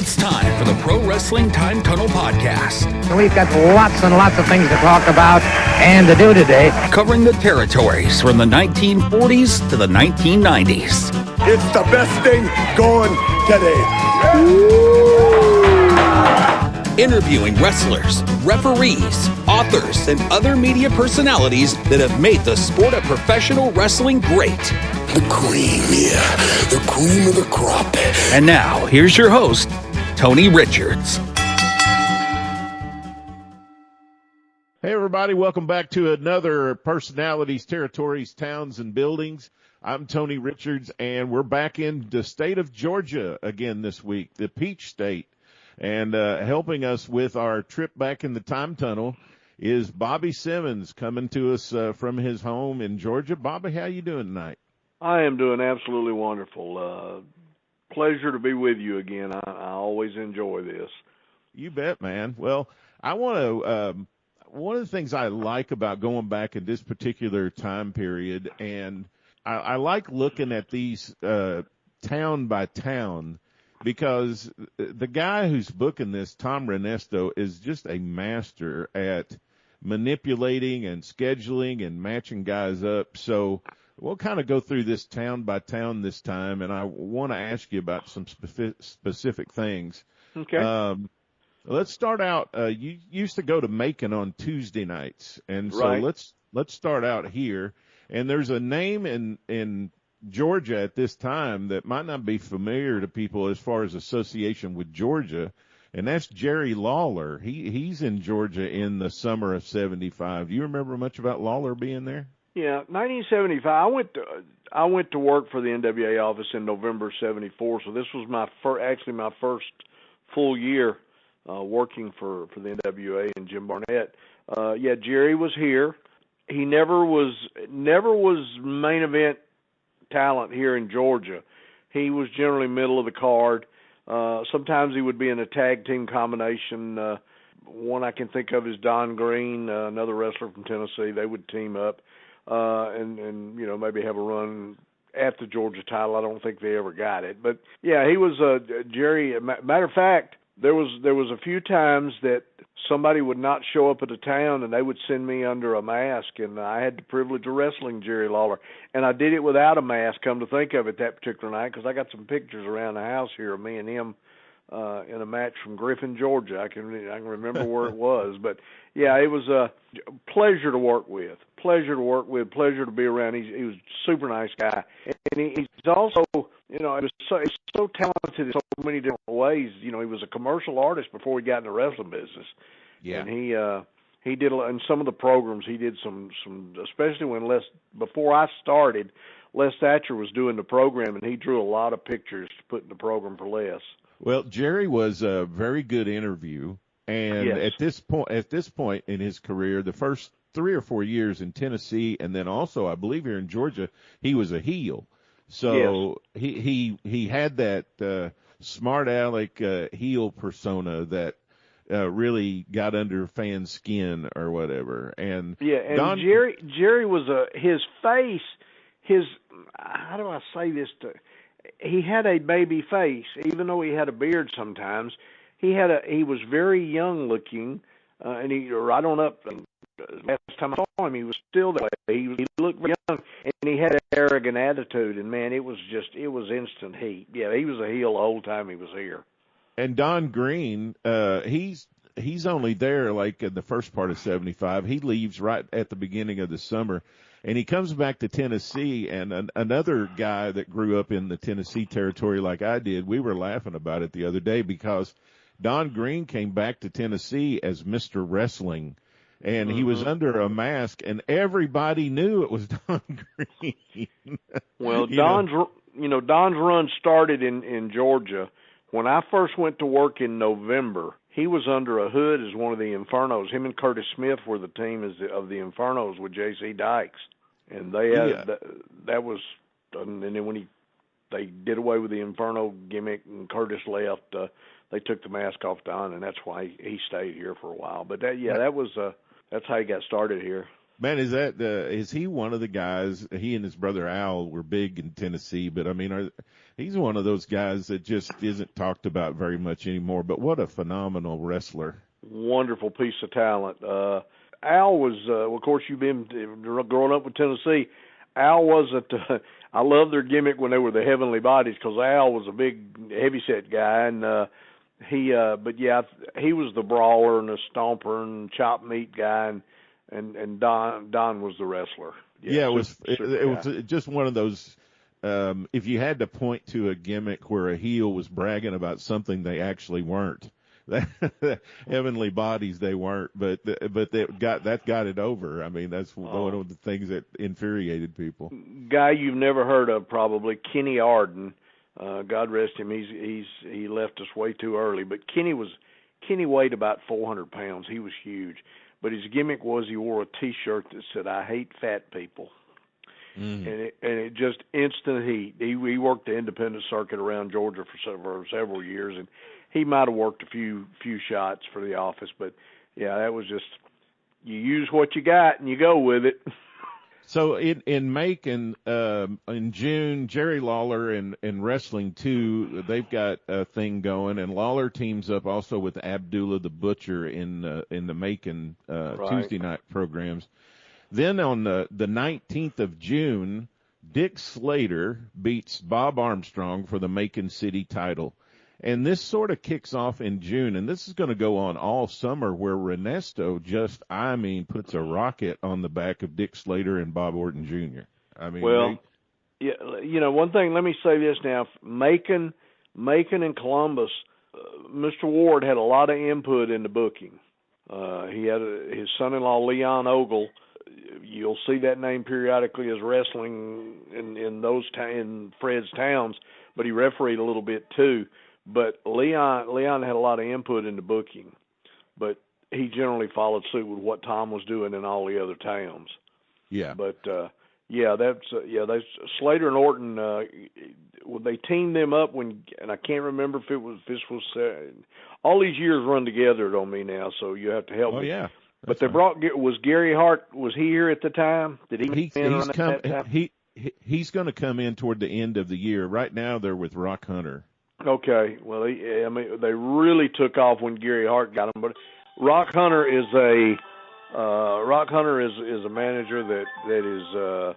It's time for the Pro Wrestling Time Tunnel Podcast. We've got lots and lots of things to talk about and to do today. Covering the territories from the 1940s to the 1990s. It's the best thing going today. Interviewing wrestlers, referees, authors, and other media personalities that have made the sport of professional wrestling great. The cream, yeah. The cream of the crop. And now, here's your host, Tony Richards. Hey, everybody. Welcome back to another Personalities, Territories, Towns, and Buildings. I'm Tony Richards, and we're back in the state of Georgia again this week, the Peach State. And helping us with our trip back in the time tunnel is Bobby Simmons coming to us from his home in Georgia. Bobby, how you doing tonight? I am doing absolutely wonderful. Pleasure to be with you again. I always enjoy this. You bet, man. Well, I want to one of the things I like about going back in this particular time period, and I like looking at these town by town, because the guy who's booking this, Tom Renesto, is just a master at manipulating and scheduling and matching guys up. So we'll kind of go through this town by town this time, and I want to ask you about some specific things. Okay. Let's start out. You used to go to Macon on Tuesday nights, and so Right. let's start out here. And there's a name in Georgia at this time that might not be familiar to people as far as association with Georgia, and that's Jerry Lawler. He's in Georgia in the summer of '75. Do you remember much about Lawler being there? Yeah, 1975. I went to work for the NWA office in November '74, so this was my first full year working for the NWA and Jim Barnett. Yeah, Jerry was here. He never was main event talent here in Georgia. He was generally middle of the card. Sometimes he would be in a tag team combination. One I can think of is Don Greene, another wrestler from Tennessee. They would team up and you know, maybe have a run at the Georgia title. I don't think they ever got it, but yeah, he was Jerry. Matter of fact, there was a few times that somebody would not show up at a town and they would send me under a mask, and I had the privilege of wrestling Jerry Lawler. And I did it without a mask, come to think of it, that particular night, because I got some pictures around the house here of me and him in a match from Griffin, Georgia. I can remember where it was. But, yeah, it was a pleasure to work with, pleasure to be around. He was a super nice guy. And he's also, you know, he's so talented in so many different ways. You know, he was a commercial artist before he got in the wrestling business. Yeah. And he did in some of the programs. He did some especially when before I started, Les Thatcher was doing the program, and he drew a lot of pictures to put in the program for Les. Well, Jerry was a very good interview, and Yes. at this point in his career, the first 3 or 4 years in Tennessee, and then also I believe here in Georgia, he was a heel. So Yes. he had that smart aleck heel persona that really got under fans' skin or whatever. And yeah, and Jerry was his face. How do I say this he had a baby face, even though he had a beard sometimes. He was very young looking, and he right on up. Last time I saw him, he was still that way. He looked very young, and he had an arrogant attitude. And man, it was instant heat. Yeah, he was a heel the whole time he was here. And Don Greene, he's only there like in the first part of '75. He leaves right at the beginning of the summer. And he comes back to Tennessee, and another guy that grew up in the Tennessee territory like I did, we were laughing about it the other day because Don Greene came back to Tennessee as Mr. Wrestling, and he was under a mask, and everybody knew it was Don Greene. Well, Don's run started in Georgia. When I first went to work in November, he was under a hood as one of the Infernos. Him and Curtis Smith were the team of the Infernos with J.C. Dykes. And they had that was, and then when they did away with the Inferno gimmick and Curtis left, they took the mask off Don, and that's why he stayed here for a while. But that's how he got started here. Man, is he one of the guys? He and his brother Al were big in Tennessee, but I mean, he's one of those guys that just isn't talked about very much anymore. But what a phenomenal wrestler! Wonderful piece of talent. Al was, of course, you've been growing up with Tennessee. Al wasn't. I love their gimmick when they were the Heavenly Bodies, because Al was a big, heavyset guy, and but yeah, he was the brawler and the stomper and chop meat guy, and Don was the wrestler. Yeah, it was just one of those. If you had to point to a gimmick where a heel was bragging about something they actually weren't, Heavenly Bodies they weren't, but that got it over. I mean, that's one of the things that infuriated people. Guy you've never heard of, probably, Kenny Arden. God rest him. He left us way too early. But Kenny weighed about 400 pounds. He was huge. But his gimmick was he wore a T-shirt that said, "I hate fat people." And it just instant heat. He worked the independent circuit around Georgia for several years, and he might have worked a few shots for the office. But yeah, that was just, you use what you got and you go with it. So in Macon, in June, Jerry Lawler and Wrestling 2, they've got a thing going, and Lawler teams up also with Abdullah the Butcher in the Macon Tuesday night programs. Then on the 19th of June, Dick Slater beats Bob Armstrong for the Macon City title. And this sort of kicks off in June, and this is going to go on all summer, where Renesto just, puts a rocket on the back of Dick Slater and Bob Orton Jr. Yeah, one thing, let me say this now. Macon and Columbus, Mr. Ward had a lot of input in the booking. He had his son-in-law, Leon Ogle. You'll see that name periodically as wrestling in Fred's towns, but he refereed a little bit too. But Leon had a lot of input in the booking, but he generally followed suit with what Tom was doing in all the other towns. Yeah. But that's Slater and Orton. They teamed them up and I can't remember if this was all these years run together on me now, so you have to help me. Oh yeah. But they was Gary Hart, was he here at the time? Did he? He's going to come in toward the end of the year. Right now they're with Rock Hunter. Okay, well, they really took off when Gary Hart got them. But Rock Hunter is a manager that is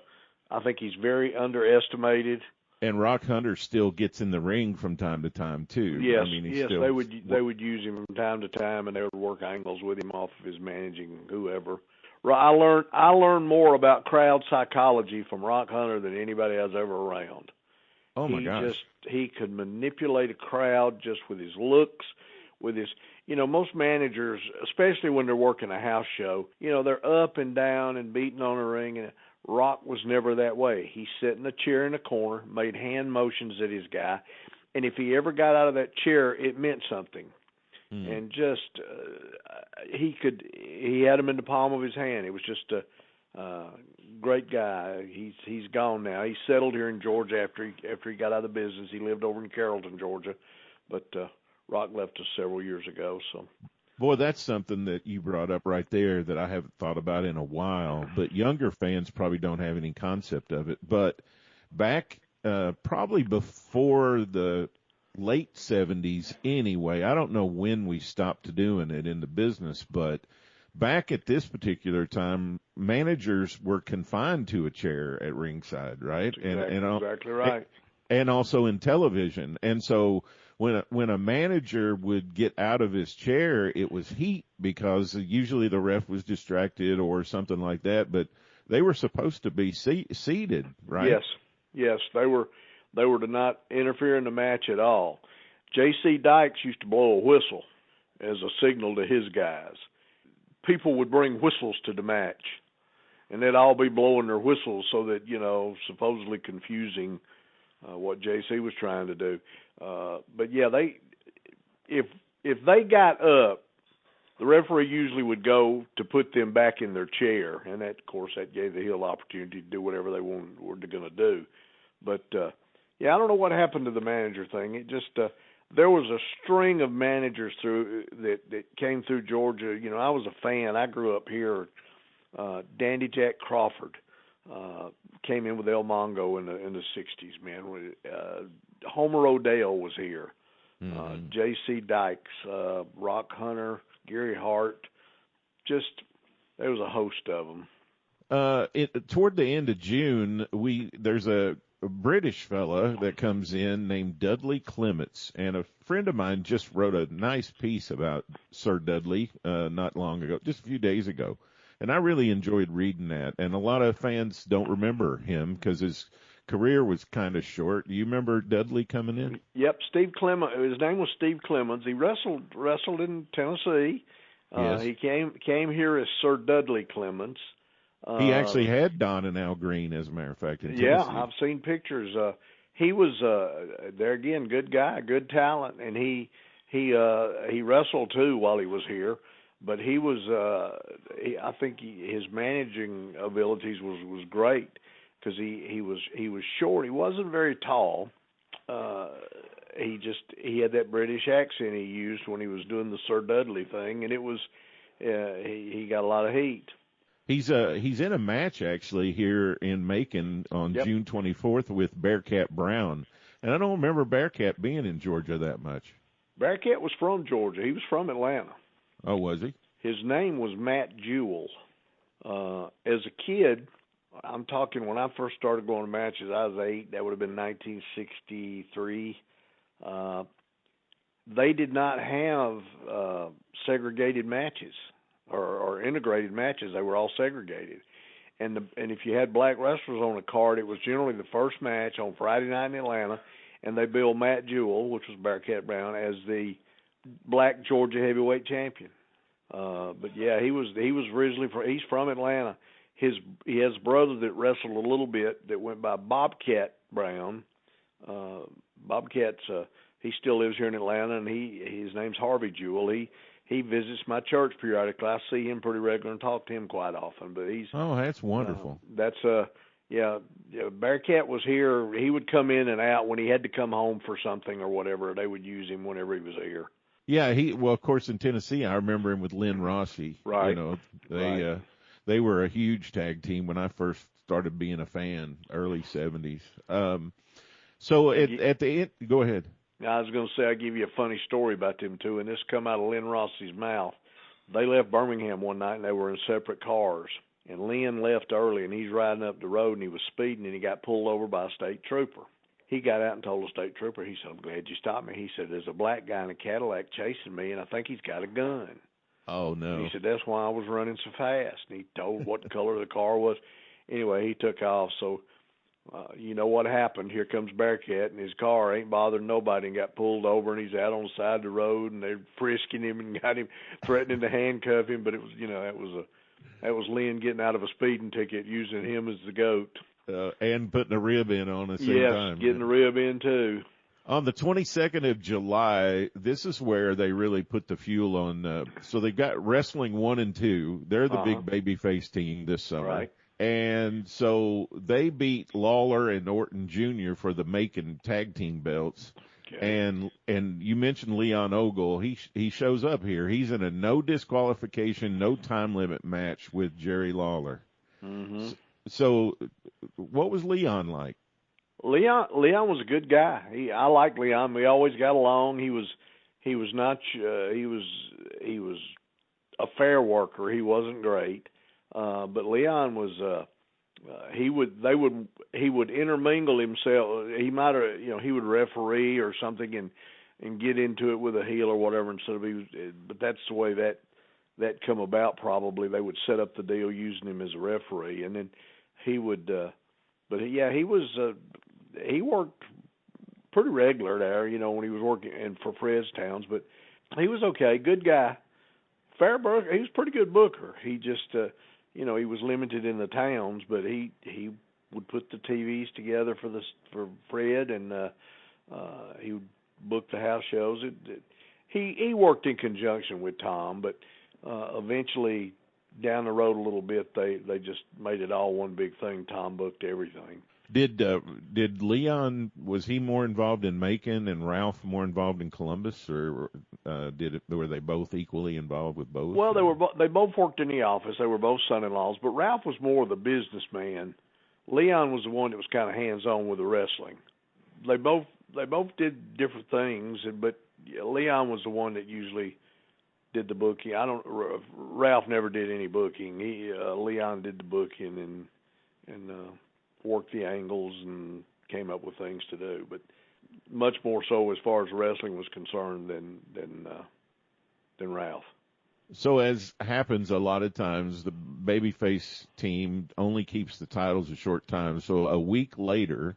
I think he's very underestimated. And Rock Hunter still gets in the ring from time to time too. Yes, they would use him from time to time, and they would work angles with him off of his managing whoever. I learned more about crowd psychology from Rock Hunter than anybody I was ever around. Oh my gosh. He could manipulate a crowd just with his looks, with his, most managers, especially when they're working a house show, they're up and down and beating on a ring, and Rock was never that way. He sat in a chair in a corner, made hand motions at his guy, and if he ever got out of that chair, it meant something. And just he had him in the palm of his hand. It was just a great guy. He's gone now. He settled here in Georgia after he got out of the business. He lived over in Carrollton, Georgia, but Rock left us several years ago. So, boy, that's something that you brought up right there that I haven't thought about in a while. But younger fans probably don't have any concept of it. But back probably before the late 70s anyway, I don't know when we stopped doing it in the business, but back at this particular time, managers were confined to a chair at ringside, right? Exactly right. And also in television. And so when a manager would get out of his chair, it was heat because usually the ref was distracted or something like that, but they were supposed to be seated, right? Yes, they were to not interfere in the match at all. J.C. Dykes used to blow a whistle as a signal to his guys. People would bring whistles to the match, and they'd all be blowing their whistles so that, supposedly confusing what J.C. was trying to do. But yeah, if they got up, the referee usually would go to put them back in their chair, and that, of course, that gave the heel opportunity to do whatever they were going to do. But yeah, I don't know what happened to the manager thing. It just there was a string of managers that came through Georgia. I was a fan. I grew up here Dandy Jack Crawford came in with El Mongo in the 60s, man. Homer O'Dell was here. J.C. Dykes, Rock Hunter, Gary Hart. There was a host of them. Toward the end of June, there's a British fella that comes in named Dudley Clements, and a friend of mine just wrote a nice piece about Sir Dudley not long ago, just a few days ago, and I really enjoyed reading that. And a lot of fans don't remember him because his career was kind of short. Do you remember Dudley coming in? Yep, Steve Clements. His name was Steve Clements. He wrestled in Tennessee. Yes. He came here as Sir Dudley Clements. He actually had Don and Al Greene, as a matter of fact, in Tennessee. Yeah, I've seen pictures. He was there again, good guy, good talent, and he wrestled too while he was here. But he was, I think his managing abilities was great because he was short. He wasn't very tall. He had that British accent he used when he was doing the Sir Dudley thing, and it was he got a lot of heat. He's in a match actually here in Macon on June 24th with Bearcat Brown, and I don't remember Bearcat being in Georgia that much. Bearcat was from Georgia. He was from Atlanta. Oh, was he? His name was Matt Jewell. As a kid, I'm talking when I first started going to matches, I was 8. That would have been 1963. They did not have segregated matches. Or integrated matches. They were all segregated, and if you had black wrestlers on the card, it was generally the first match on Friday night in Atlanta, and they billed Matt Jewell, which was Bearcat Brown, as the black Georgia heavyweight champion. But yeah, he was originally he's from Atlanta. He has a brother that wrestled a little bit that went by Bobcat Brown. Bobcat's he still lives here in Atlanta, and his name's Harvey Jewell. He visits my church periodically. I see him pretty regular and talk to him quite often. But that's wonderful. Bearcat was here. He would come in and out when he had to come home for something or whatever. They would use him whenever he was here. Yeah, of course in Tennessee I remember him with Lynn Rossi. Right. You know, they were a huge tag team when I first started being a fan, early 70s. So at the end, go ahead. I was going to say, I'll give you a funny story about them two, and this come out of Lynn Rossi's mouth. They left Birmingham one night, and they were in separate cars. And Lynn left early, and he's riding up the road, and he was speeding, and he got pulled over by a state trooper. He got out and told the state trooper, he said, "I'm glad you stopped me." He said, "There's a black guy in a Cadillac chasing me, and I think he's got a gun." Oh, no. And he said, "That's why I was running so fast." And he told what color the car was. Anyway, he took off, so... you know what happened. Here comes Bearcat, and his car ain't bothering nobody, and got pulled over, and he's out on the side of the road, and they're frisking him and got him, threatening to handcuff him. But it was, that was Lynn getting out of a speeding ticket, using him as the goat. And putting a rib in on at the same time. Yes, getting a rib in too. On the 22nd of July, this is where they really put the fuel on. So they've got Wrestling 1 and 2. They're the big babyface team this summer. Right. And so they beat Lawler and Orton Jr. for the Macon tag team belts. Okay. And you mentioned Leon Ogle. He shows up here. He's in a no disqualification, no time limit match with Jerry Lawler. Mm-hmm. So what was Leon like? Leon was a good guy. I liked Leon. We always got along. He was a fair worker. He wasn't great. But Leon was he would intermingle himself. He might have he would referee or something and get into it with a heel or whatever instead of but that's the way that come about. Probably they would set up the deal using him as a referee, and then he would. He worked pretty regular there, when he was working for Fred's Towns. But he was okay, good guy, fair booker. He was a pretty good booker. He just he was limited in the towns, but he would put the TVs together for Fred, and he would book the house shows. He worked in conjunction with Tom, but eventually down the road a little bit, they just made it all one big thing. Tom booked everything. Did Leon, was he more involved in Macon and Ralph more involved in Columbus, or were they both equally involved with both? Well, they both worked in the office. They were both son-in-laws, but Ralph was more the businessman. Leon was the one that was kind of hands-on with the wrestling. They both did different things, but Leon was the one that usually did the booking. Ralph never did any booking. Leon did the booking and worked the angles and came up with things to do, but much more so as far as wrestling was concerned than Ralph. So as happens a lot of times, the babyface team only keeps the titles a short time. So a week later,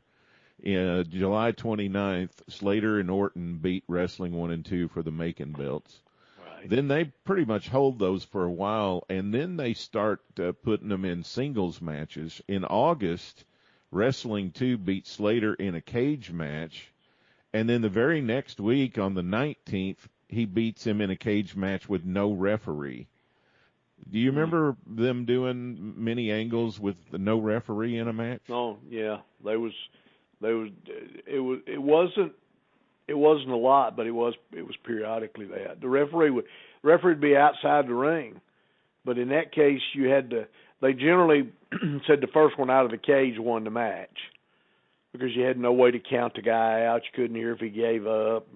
July 29th, Slater and Orton beat Wrestling 1 and 2 for the Macon belts. Right. Then they pretty much hold those for a while, and then they start putting them in singles matches. In August, Wrestling 2 beat Slater in a cage match, and then the very next week, on the 19th, he beats him in a cage match with no referee. Do you remember them doing many angles with no referee in a match? Oh yeah, it wasn't a lot, but it was periodically that the referee would be outside the ring, but in that case you had to. They generally said the first one out of the cage won the match because you had no way to count the guy out. You couldn't hear if he gave up.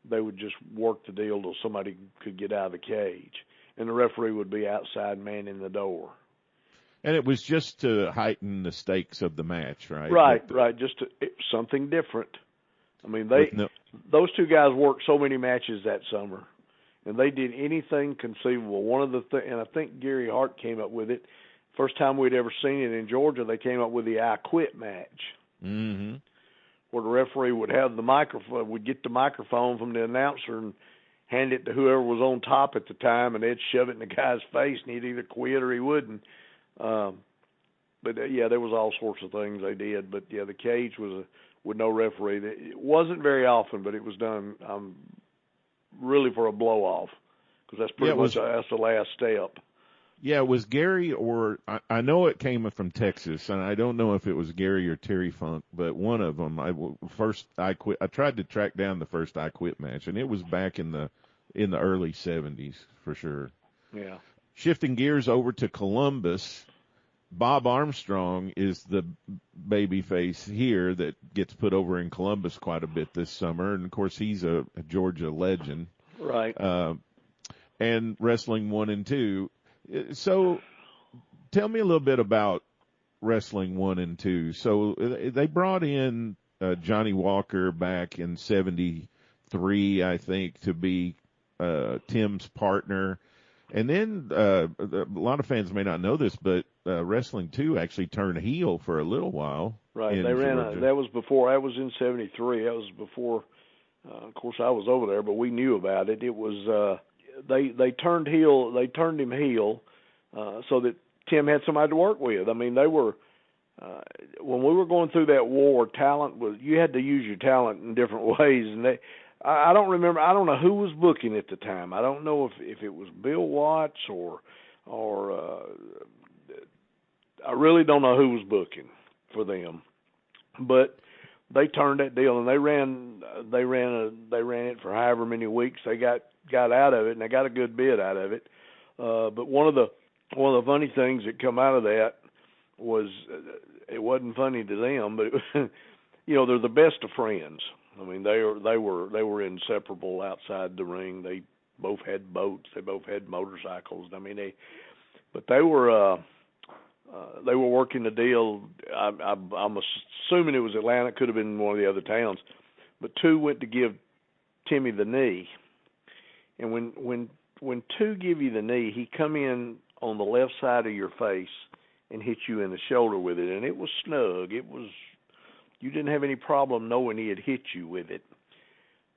They would just work the deal till somebody could get out of the cage, and the referee would be outside manning the door. And it was just to heighten the stakes of the match, right? Right. Just something different. I mean, those two guys worked so many matches that summer, and they did anything conceivable. One of the and I think Gary Hart came up with it. First time we'd ever seen it in Georgia, they came up with the I Quit match, where the referee would have the microphone, would get the microphone from the announcer and hand it to whoever was on top at the time, and they'd shove it in the guy's face, and he'd either quit or he wouldn't. But there was all sorts of things they did. But the cage was with no referee. It wasn't very often, but it was done really for a blow off, because that's pretty much that's the last step. Yeah, it was Gary, or I know it came from Texas, and I don't know if it was Gary or Terry Funk, but one of them. I Quit. I tried to track down the first I Quit match, and it was back in the early 70s for sure. Yeah. Shifting gears over to Columbus, Bob Armstrong is the babyface here that gets put over in Columbus quite a bit this summer, and of course he's a Georgia legend. Right. And Wrestling 1 and 2. So tell me a little bit about Wrestling 1 and 2. So they brought in Johnny Walker back in 73, I think, to be Tim's partner. And then a lot of fans may not know this, but Wrestling 2 actually turned heel for a little while. Right. They that was before. That was in 73. That was before. Of course, I was over there, but we knew about it. It was they turned heel. They turned him heel so that Tim had somebody to work with. I mean, they were when we were going through that war. Talent was, you had to use your talent in different ways, and I don't remember. I don't know who was booking at the time. I don't know if it was Bill Watts or I really don't know who was booking for them. But they turned that deal, and they ran it for however many weeks. They got out of it, and they got a good bit out of it. But one of the funny things that come out of that was it wasn't funny to them, but they're the best of friends. I mean, they were inseparable outside the ring. They both had boats. They both had motorcycles. I mean, they were working the deal. I'm assuming it was Atlanta. It could have been one of the other towns. But two went to give Timmy the knee, and when two give you the knee, he come in on the left side of your face and hit you in the shoulder with it, and it was snug. It was. You didn't have any problem knowing he had hit you with it.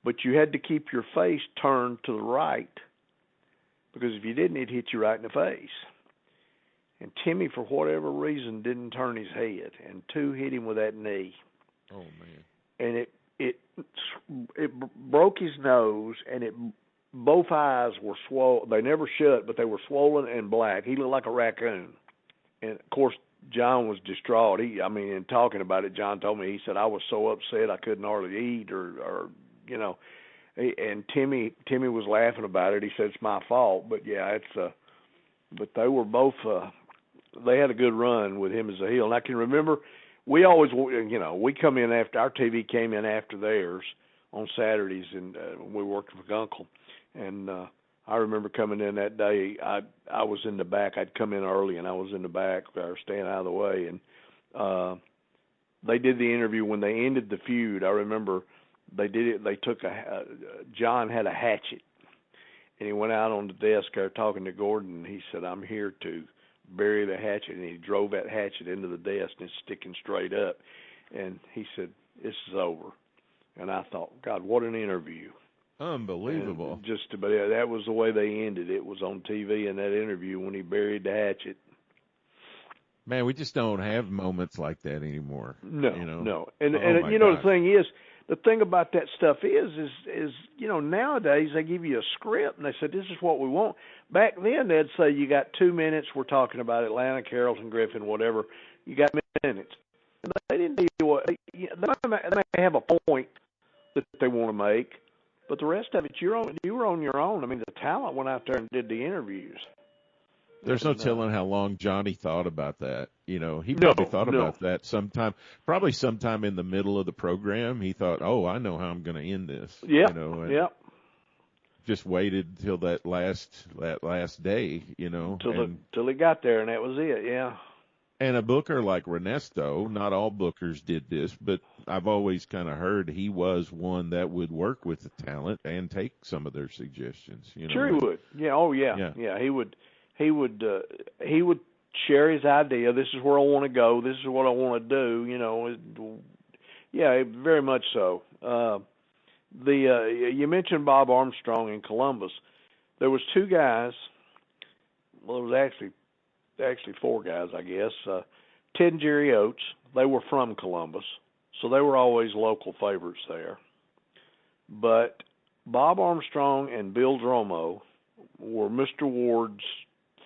But you had to keep your face turned to the right, because if you didn't, it'd hit you right in the face. And Timmy, for whatever reason, didn't turn his head, and two hit him with that knee. Oh, man. And it broke his nose, and both eyes were swollen. They never shut, but they were swollen and black. He looked like a raccoon. And, of course, John was distraught. In talking about it, John told me, he said, I was so upset I couldn't hardly eat or and Timmy was laughing about it. He said, it's my fault. But yeah, but they were both, they had a good run with him as a heel. And I can remember we always, we come in after, our TV came in after theirs on Saturdays, and we worked with Gunkel. And I remember coming in that day, I was in the back. I'd come in early, and I was in the back, staying out of the way. And they did the interview when they ended the feud. I remember they did it. They took John had a hatchet, and he went out on the desk there talking to Gordon. And he said, I'm here to bury the hatchet. And he drove that hatchet into the desk, and it's sticking straight up. And he said, this is over. And I thought, God, what an interview. Unbelievable. But that was the way they ended. It was on TV in that interview when he buried the hatchet. Man, we just don't have moments like that anymore. No. And gosh. the thing is, the thing about that stuff is nowadays they give you a script and they say, this is what we want. Back then they'd say, you got 2 minutes. We're talking about Atlanta, Carrollton, Griffin, whatever. You got minutes. And they didn't tell you what. They may have a point that they want to make, but the rest of it, you were on your own. I mean, the talent went out there and did the interviews. There's no telling how long Johnny thought about that. He probably thought about that sometime in the middle of the program. He thought, oh, I know how I'm going to end this. Yeah. Just waited till that last day, Till he got there, and that was it, yeah. And a booker like Renesto, not all bookers did this, but I've always kind of heard he was one that would work with the talent and take some of their suggestions. Sure he would. Yeah. Oh yeah. Yeah. He would share his idea. This is where I want to go. This is what I want to do. Yeah, very much so. You mentioned Bob Armstrong in Columbus. There was 2 guys. Well, it was actually 4 guys, I guess. Ted and Jerry Oates. They were from Columbus, so they were always local favorites there. But Bob Armstrong and Bill Dromo were Mr. Ward's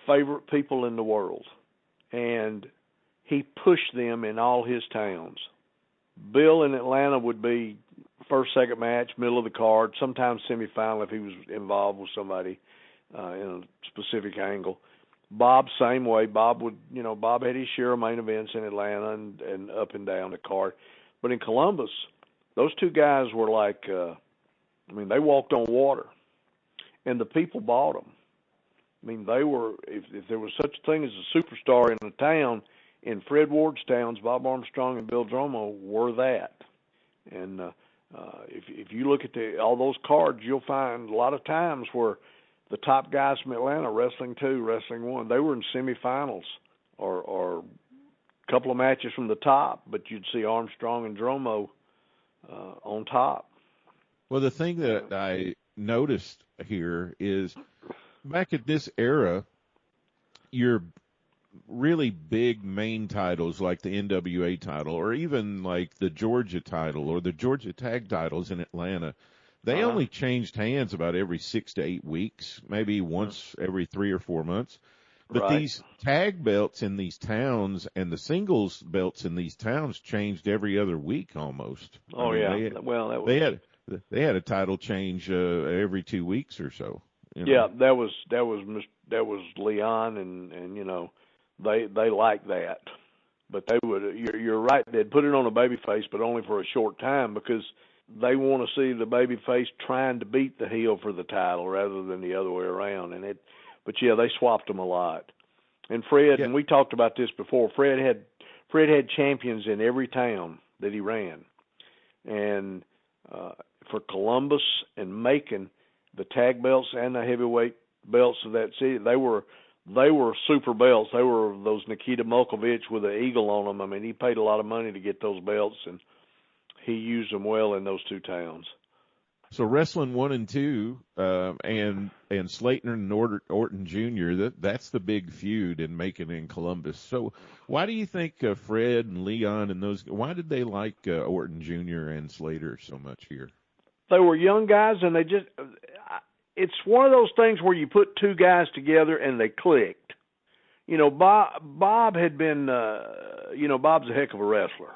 favorite people in the world, and he pushed them in all his towns. Bill in Atlanta would be first, second match, middle of the card, sometimes semifinal if he was involved with somebody in a specific angle. Bob, same way. Bob had his share of main events in Atlanta and up and down the card. But in Columbus, those 2 guys were like, they walked on water, and the people bought them. They were, if there was such a thing as a superstar in a town, in Fred Ward's towns, Bob Armstrong and Bill Dromo were that. And if you look at all those cards, you'll find a lot of times where the top guys from Atlanta, wrestling 2, wrestling 1, they were in semifinals or a couple of matches from the top, but you'd see Armstrong and Dromo on top. Well, the thing that I noticed here is back at this era, your really big main titles like the NWA title or even like the Georgia title or the Georgia tag titles in Atlanta, they only changed hands about every 6 to 8 weeks, maybe once every 3 or 4 months. But these tag belts in these towns and the singles belts in these towns changed every other week almost. They had a title change every 2 weeks or so. Yeah, that was Leon, and they liked that. But they would. You're right. They'd put it on a babyface, but only for a short time because they want to see the babyface trying to beat the heel for the title rather than the other way around. But they swapped them a lot. And Fred, and we talked about this before. Fred had champions in every town that he ran, and for Columbus and Macon, the tag belts and the heavyweight belts of that city, they were super belts. They were those Nikita Mulkovich with an eagle on them. He paid a lot of money to get those belts, and he used them well in those 2 towns. So wrestling 1 and 2, and Slater and Orton Jr., that's the big feud in Macon and Columbus. So why do you think Fred and Leon and why did they like Orton Jr. and Slater so much here? They were young guys, and it's one of those things where you put 2 guys together and they clicked. Bob had been, Bob's a heck of a wrestler.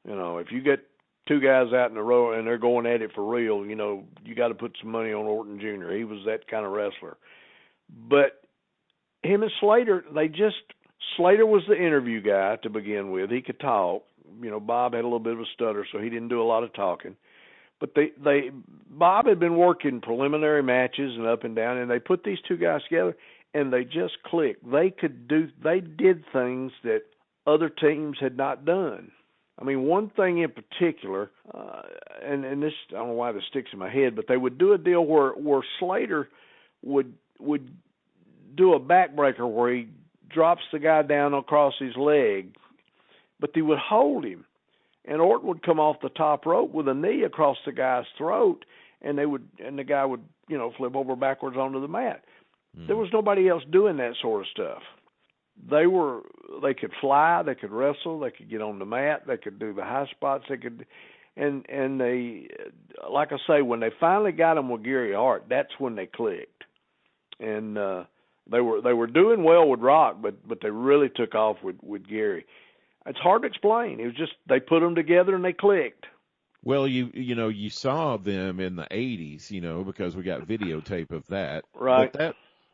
If you get two guys out in a row and they're going at it for real, you got to put some money on Orton Jr. He was that kind of wrestler. But him and Slater, Slater was the interview guy to begin with. He could talk. Bob had a little bit of a stutter, so he didn't do a lot of talking. But Bob had been working preliminary matches and up and down, and they put these two guys together, and they just clicked. They did things that other teams had not done. I mean, one thing in particular, and this, I don't know why this sticks in my head, but they would do a deal where Slater would do a backbreaker where he drops the guy down across his leg, but they would hold him, and Orton would come off the top rope with a knee across the guy's throat, and the guy would flip over backwards onto the mat. There was nobody else doing that sort of stuff. They could fly, they could wrestle, they could get on the mat, they could do the high spots, and they, like I say, when they finally got him with Gary Hart, that's when they clicked, and they were doing well with Rock, but they really took off with Gary. It's hard to explain. It was just they put them together and they clicked. Well, you saw them in the 80s, because we got videotape of that, right?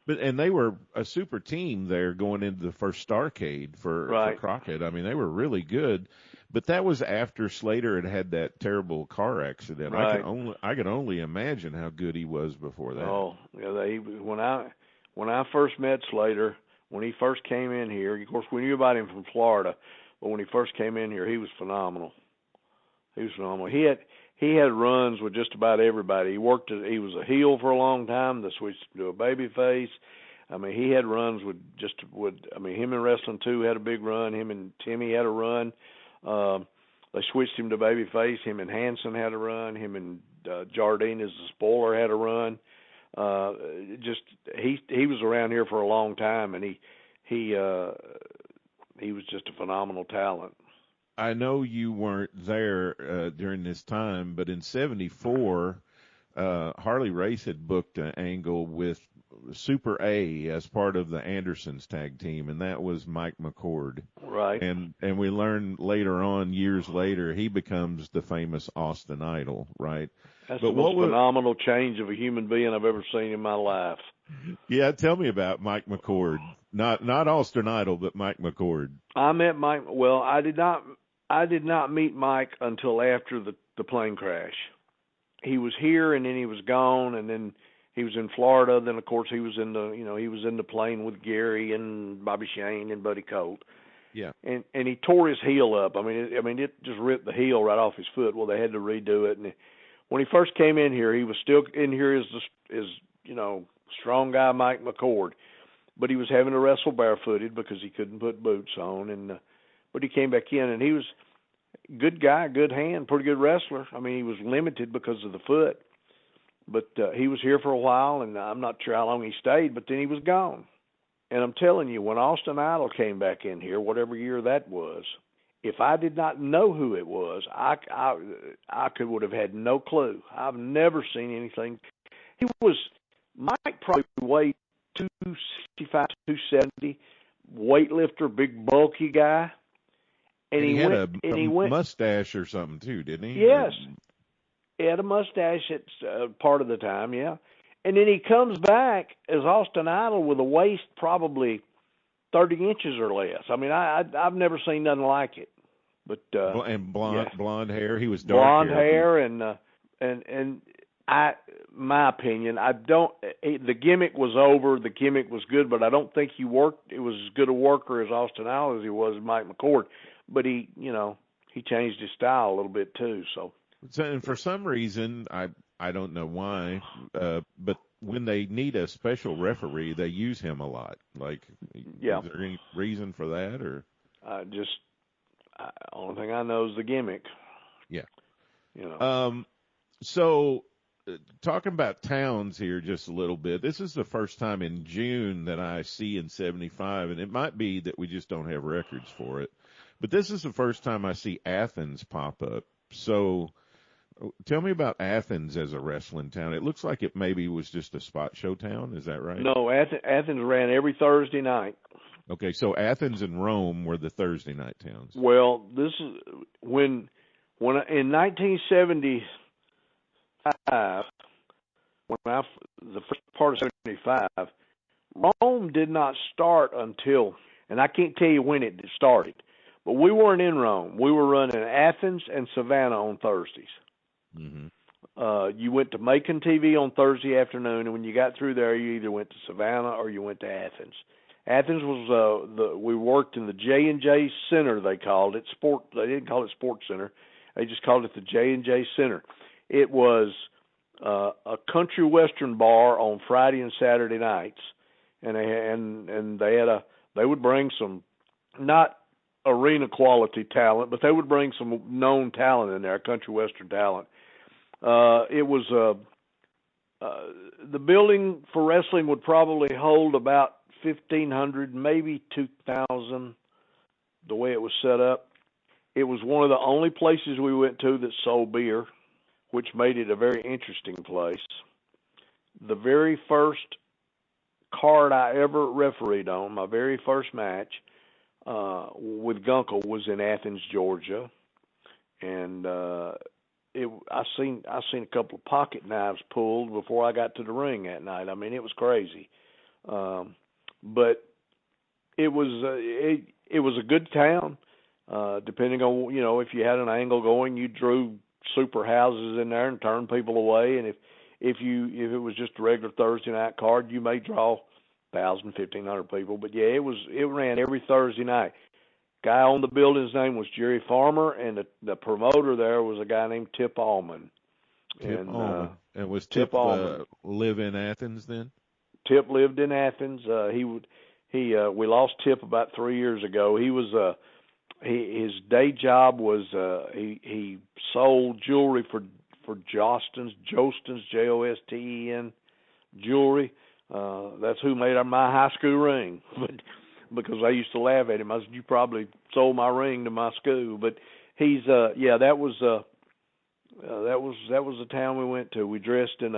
And they were a super team there going into the first Starrcade for Crockett. I mean, they were really good, but that was after Slater had that terrible car accident. Right. I could only imagine how good he was before that. Oh, yeah. When I first met Slater, when he first came in here, of course we knew about him from Florida, but when he first came in here, he was phenomenal. He had runs with just about everybody. He was a heel for a long time. They switched to a baby face. I mean, he had runs him and Wrestling 2 had a big run. Him and Timmy had a run. They switched him to baby face. Him and Hansen had a run. Him and Jardine as the spoiler had a run. He was around here for a long time, and he was just a phenomenal talent. I know you weren't there during this time, but in '74, Harley Race had booked an angle with Super A as part of the Andersons tag team, and that was Mike McCord. Right. And we learned later on, years later, he becomes the famous Austin Idol, right? That's the most phenomenal change of a human being I've ever seen in my life. Yeah, tell me about Mike McCord. Not Austin Idol, but Mike McCord. I met Mike. Well, I did not meet Mike until after the plane crash. He was here, and then he was gone, and then he was in Florida. Then, of course, he was in the plane with Gary and Bobby Shane and Buddy Colt. Yeah. And he tore his heel up. I mean, it just ripped the heel right off his foot. Well, they had to redo it. And when he first came in here, he was still in here as strong guy Mike McCord, but he was having to wrestle barefooted because he couldn't put boots on. But he came back in, and he was a good guy, good hand, pretty good wrestler. I mean, he was limited because of the foot. But he was here for a while, and I'm not sure how long he stayed, but then he was gone. And I'm telling you, when Austin Idol came back in here, whatever year that was, if I did not know who it was, I would have had no clue. I've never seen anything. Mike probably weighed 265, 270, weightlifter, big bulky guy. And he had a mustache or something too, didn't he? Yes. He had a mustache at part of the time, yeah. And then he comes back as Austin Idol with a waist probably 30 inches or less. I mean, I've never seen nothing like it. But and blonde hair. He was dark blonde hair and my opinion, the gimmick was over. The gimmick was good, but I don't think he was as good a worker as Austin Idol as he was Mike McCord. But he changed his style a little bit too. So and for some reason, I don't know why, but when they need a special referee, they use him a lot. Like, yeah. Is there any reason for that, or? Only thing I know is the gimmick. Yeah. So talking about towns here just a little bit, this is the first time in June that I see in 75, and it might be that we just don't have records for it, but this is the first time I see Athens pop up. So tell me about Athens as a wrestling town. It looks like it maybe was just a spot show town. Is that right? No, Athens ran every Thursday night. Okay, so Athens and Rome were the Thursday night towns. Well, this is when in 1975, the first part of 75, Rome did not start until, and I can't tell you when it started, but we weren't in Rome. We were running Athens and Savannah on Thursdays. Mm-hmm. You went to Macon TV on Thursday afternoon, and when you got through there, you either went to Savannah or you went to Athens. Athens was we worked in the J&J Center, they called it. They didn't call it Sports Center. They just called it the J&J Center. It was a country western bar on Friday and Saturday nights, and they would bring some not arena quality talent, but they would bring some known talent in there, country western talent. It was the building for wrestling would probably hold about 1,500, maybe 2,000, the way it was set up. It was one of the only places we went to that sold beer, which made it a very interesting place. The very first card I ever refereed on, my very first match with Gunkel, was in Athens, Georgia, and I seen a couple of pocket knives pulled before I got to the ring that night. I mean, it was crazy, but it was a good town. Depending on if you had an angle going, you drew super houses in there and turned people away, and if it was just a regular Thursday night card, you may draw 1,000, 1,500 people. But yeah, it ran every Thursday night. Guy on the building's name was Jerry Farmer, and the promoter there was a guy named Tip Allman. And was Tip Allman live in Athens then? Tip lived in Athens. We lost Tip about 3 years ago. He was his day job was he sold jewelry for Jostens, Josten jewelry. That's who made my high school ring. But because I used to laugh at him, I said, "You probably sold my ring to my school." But he's that was the town we went to. We dressed in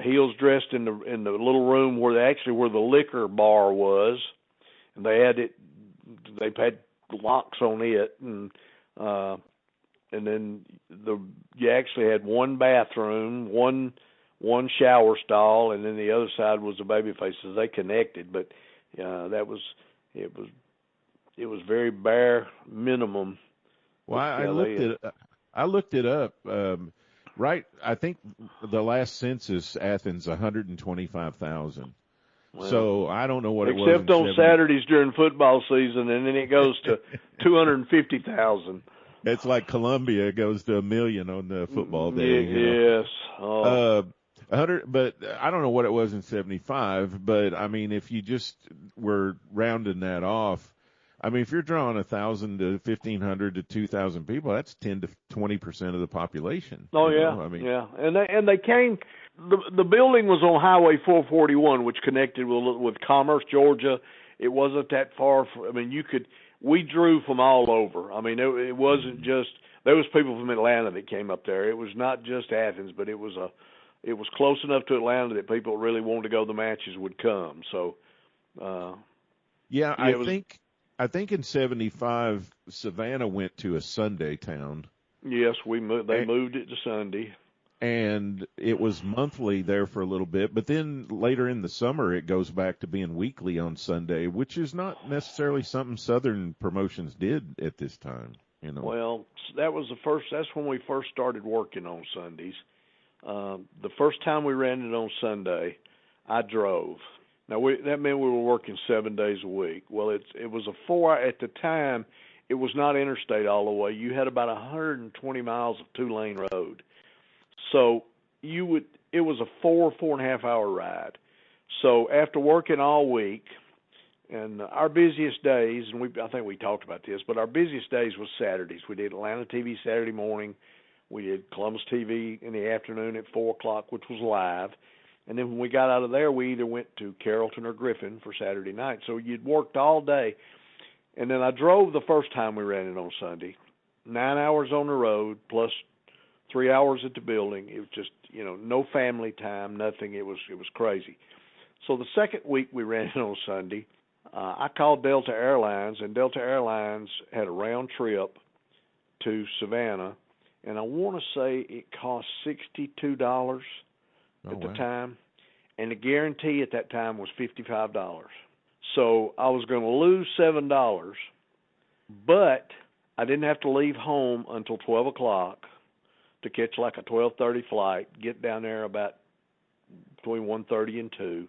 Heels dressed in the little room where the liquor bar was, and they had locks on it, and then you actually had one bathroom, one shower stall, and then the other side was the baby faces. They connected, but it was very bare minimum. Well, I looked it up. Right, I think the last census, Athens, 125,000. Well, so I don't know what it was. Except on Saturdays during football season, and then it goes to 250,000. It's like Columbia goes to 1 million on the football day. Yes. 100, but I don't know what it was in 75. But I mean, if you just were rounding that off, I mean, if you're drawing 1,000 to 1,500 to 2,000 people, that's 10 to 20% of the population. Oh yeah, I mean, yeah, and they came. The building was on Highway 441, which connected with Commerce, Georgia. It wasn't that far. We drew from all over. I mean, it wasn't just there was people from Atlanta that came up there. It was not just Athens, but it was close enough to Atlanta that people really wanted to go. The matches would come. So, I think in 75, Savannah went to a Sunday town. Yes, they moved it to Sunday. And it was monthly there for a little bit, but then later in the summer it goes back to being weekly on Sunday, which is not necessarily something Southern promotions did at this time. Well, that's when we first started working on Sundays. The first time we ran it on Sunday, I drove. Now that meant we were working 7 days a week. Well, it was a 4 at the time. It was not interstate all the way. You had about 120 miles of 2-lane road. So it was a 4.5 hour ride. So after working all week, and our busiest days, and I think we talked about this, but our busiest days was Saturdays. We did Atlanta TV Saturday morning. We did Columbus TV in the afternoon at 4 o'clock, which was live. And then when we got out of there, we either went to Carrollton or Griffin for Saturday night. So you'd worked all day. And then I drove the first time we ran it on Sunday, 9 hours on the road plus 3 hours at the building. It was just, no family time, nothing. It was crazy. So the second week we ran it on Sunday, I called Delta Airlines, and Delta Airlines had a round trip to Savannah, and I want to say it cost $62 at the time, and the guarantee at that time was $55. So I was going to lose $7, but I didn't have to leave home until 12 o'clock to catch like a 12:30 flight, get down there about between 1:30 and 2.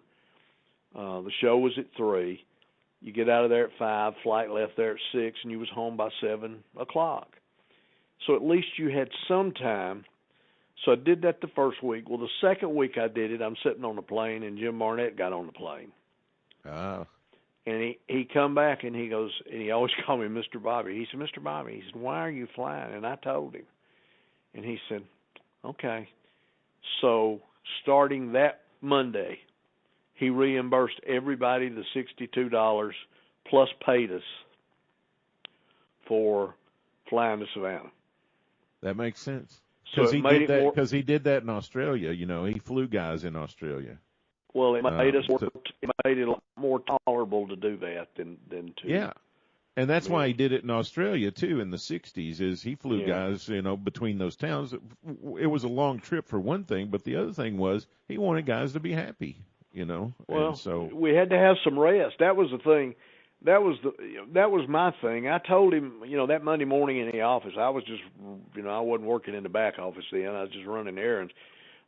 The show was at 3. You get out of there at 5, flight left there at 6, and you was home by 7 o'clock. So at least you had some time. So I did that the first week. Well, the second week I did it, I'm sitting on the plane, and Jim Barnett got on the plane. Oh. And he come back, and he goes, and he always called me Mr. Bobby. He said, Mr. Bobby, he said, why are you flying? And I told him. And he said, okay. So starting that Monday, he reimbursed everybody the $62 plus paid us for flying to Savannah. That makes sense. So Because he did that in Australia. You know, he flew guys in Australia. Well, it made it a lot more tolerable to do that than to. Yeah. And that's why he did it in Australia, too, in the 60s, is he flew guys, you know, between those towns. It was a long trip for one thing, but the other thing was he wanted guys to be happy, you know. Well, and so we had to have some rest. That was the thing. That was my thing. I told him, you know, that Monday morning in the office, I was just, you know, I wasn't working in the back office then. I was just running errands.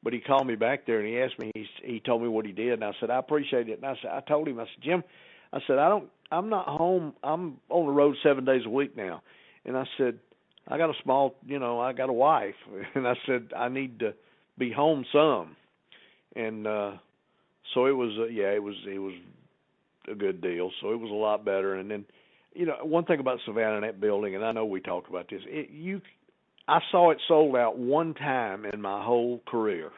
But he called me back there and he asked me, he told me what he did, and I said, I appreciate it. And I told him, I said, Jim, I said, I'm not home. I'm on the road 7 days a week now. And I said, I got I got a wife. And I said, I need to be home some. And so it was, it was a good deal. So it was a lot better. And then, you know, one thing about Savannah and that building, and I know we talked about this, I saw it sold out one time in my whole career.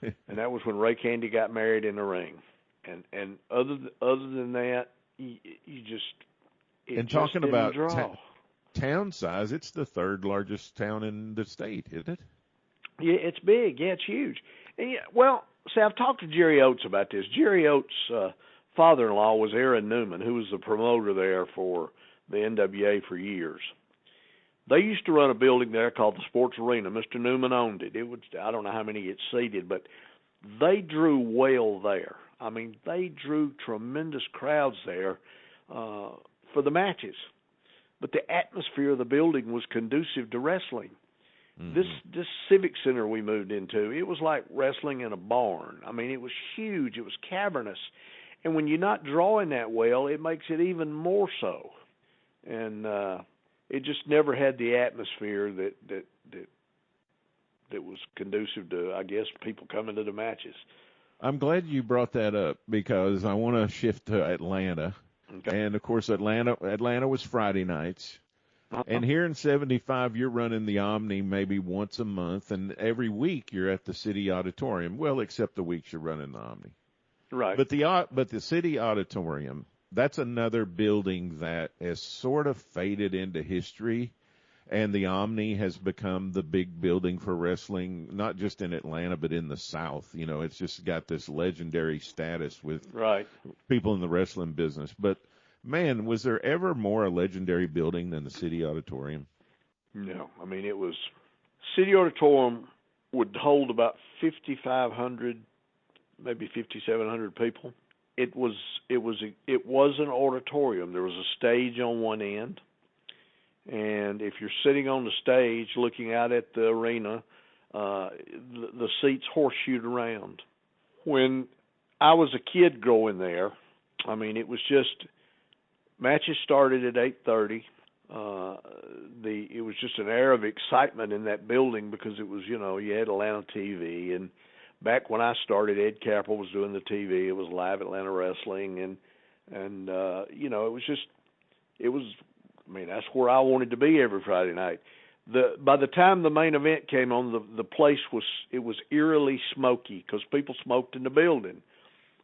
And that was when Ray Candy got married in the ring. And other than that, you just and talking about town size, it's the third largest town in the state, isn't it? Yeah, it's big. Yeah, it's huge. And well, see, I've talked to Jerry Oates about this. Jerry Oates' father-in-law was Aaron Newman, who was the promoter there for the NWA for years. They used to run a building there called the Sports Arena. Mr. Newman owned it. I don't know how many it seated, but they drew well there. I mean, they drew tremendous crowds there for the matches. But the atmosphere of the building was conducive to wrestling. Mm-hmm. This civic center we moved into, it was like wrestling in a barn. I mean, it was huge. It was cavernous. And when you're not drawing that well, it makes it even more so. And it just never had the atmosphere that was conducive to, I guess, people coming to the matches. I'm glad you brought that up because I want to shift to Atlanta. Okay. And, of course, Atlanta was Friday nights. Uh-huh. And here in 75, you're running the Omni maybe once a month, and every week you're at the City Auditorium. Well, except the weeks you're running the Omni. Right. But the City Auditorium, that's another building that has sort of faded into history. And the Omni has become the big building for wrestling, not just in Atlanta, but in the South. You know, it's just got this legendary status with people in the wrestling business. But, man, was there ever more a legendary building than the City Auditorium? No. I mean, it was – City Auditorium would hold about 5,500, maybe 5,700 people. It was an auditorium. There was a stage on one end. And if you're sitting on the stage looking out at the arena, the seats horseshoed around. When I was a kid growing there, I mean, it was just matches started at 8:30. It was just an air of excitement in that building because it was, you know, you had Atlanta TV, and back when I started, Ed Capel was doing the TV. It was Live Atlanta Wrestling, and you know, it was. I mean, that's where I wanted to be every Friday night. By the time the main event came on, the place was eerily smoky because people smoked in the building.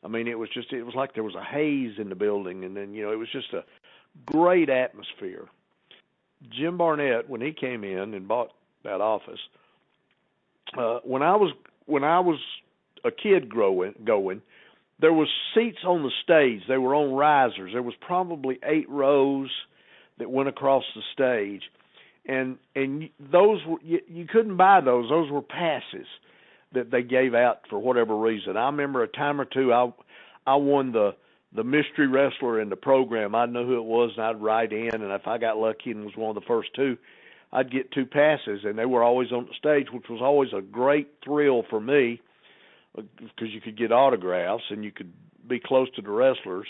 I mean, it was like there was a haze in the building, and then, you know, it was just a great atmosphere. Jim Barnett, when he came in and bought that office, when I was a kid going, there was seats on the stage. They were on risers. There was probably 8 rows that went across the stage, and those were, you couldn't buy those. Those were passes that they gave out for whatever reason. I remember a time or two I won the mystery wrestler in the program. I know who it was, and I'd write in, and if I got lucky and was one of the first 2, I'd get 2 passes, and they were always on the stage, which was always a great thrill for me because you could get autographs and you could be close to the wrestlers,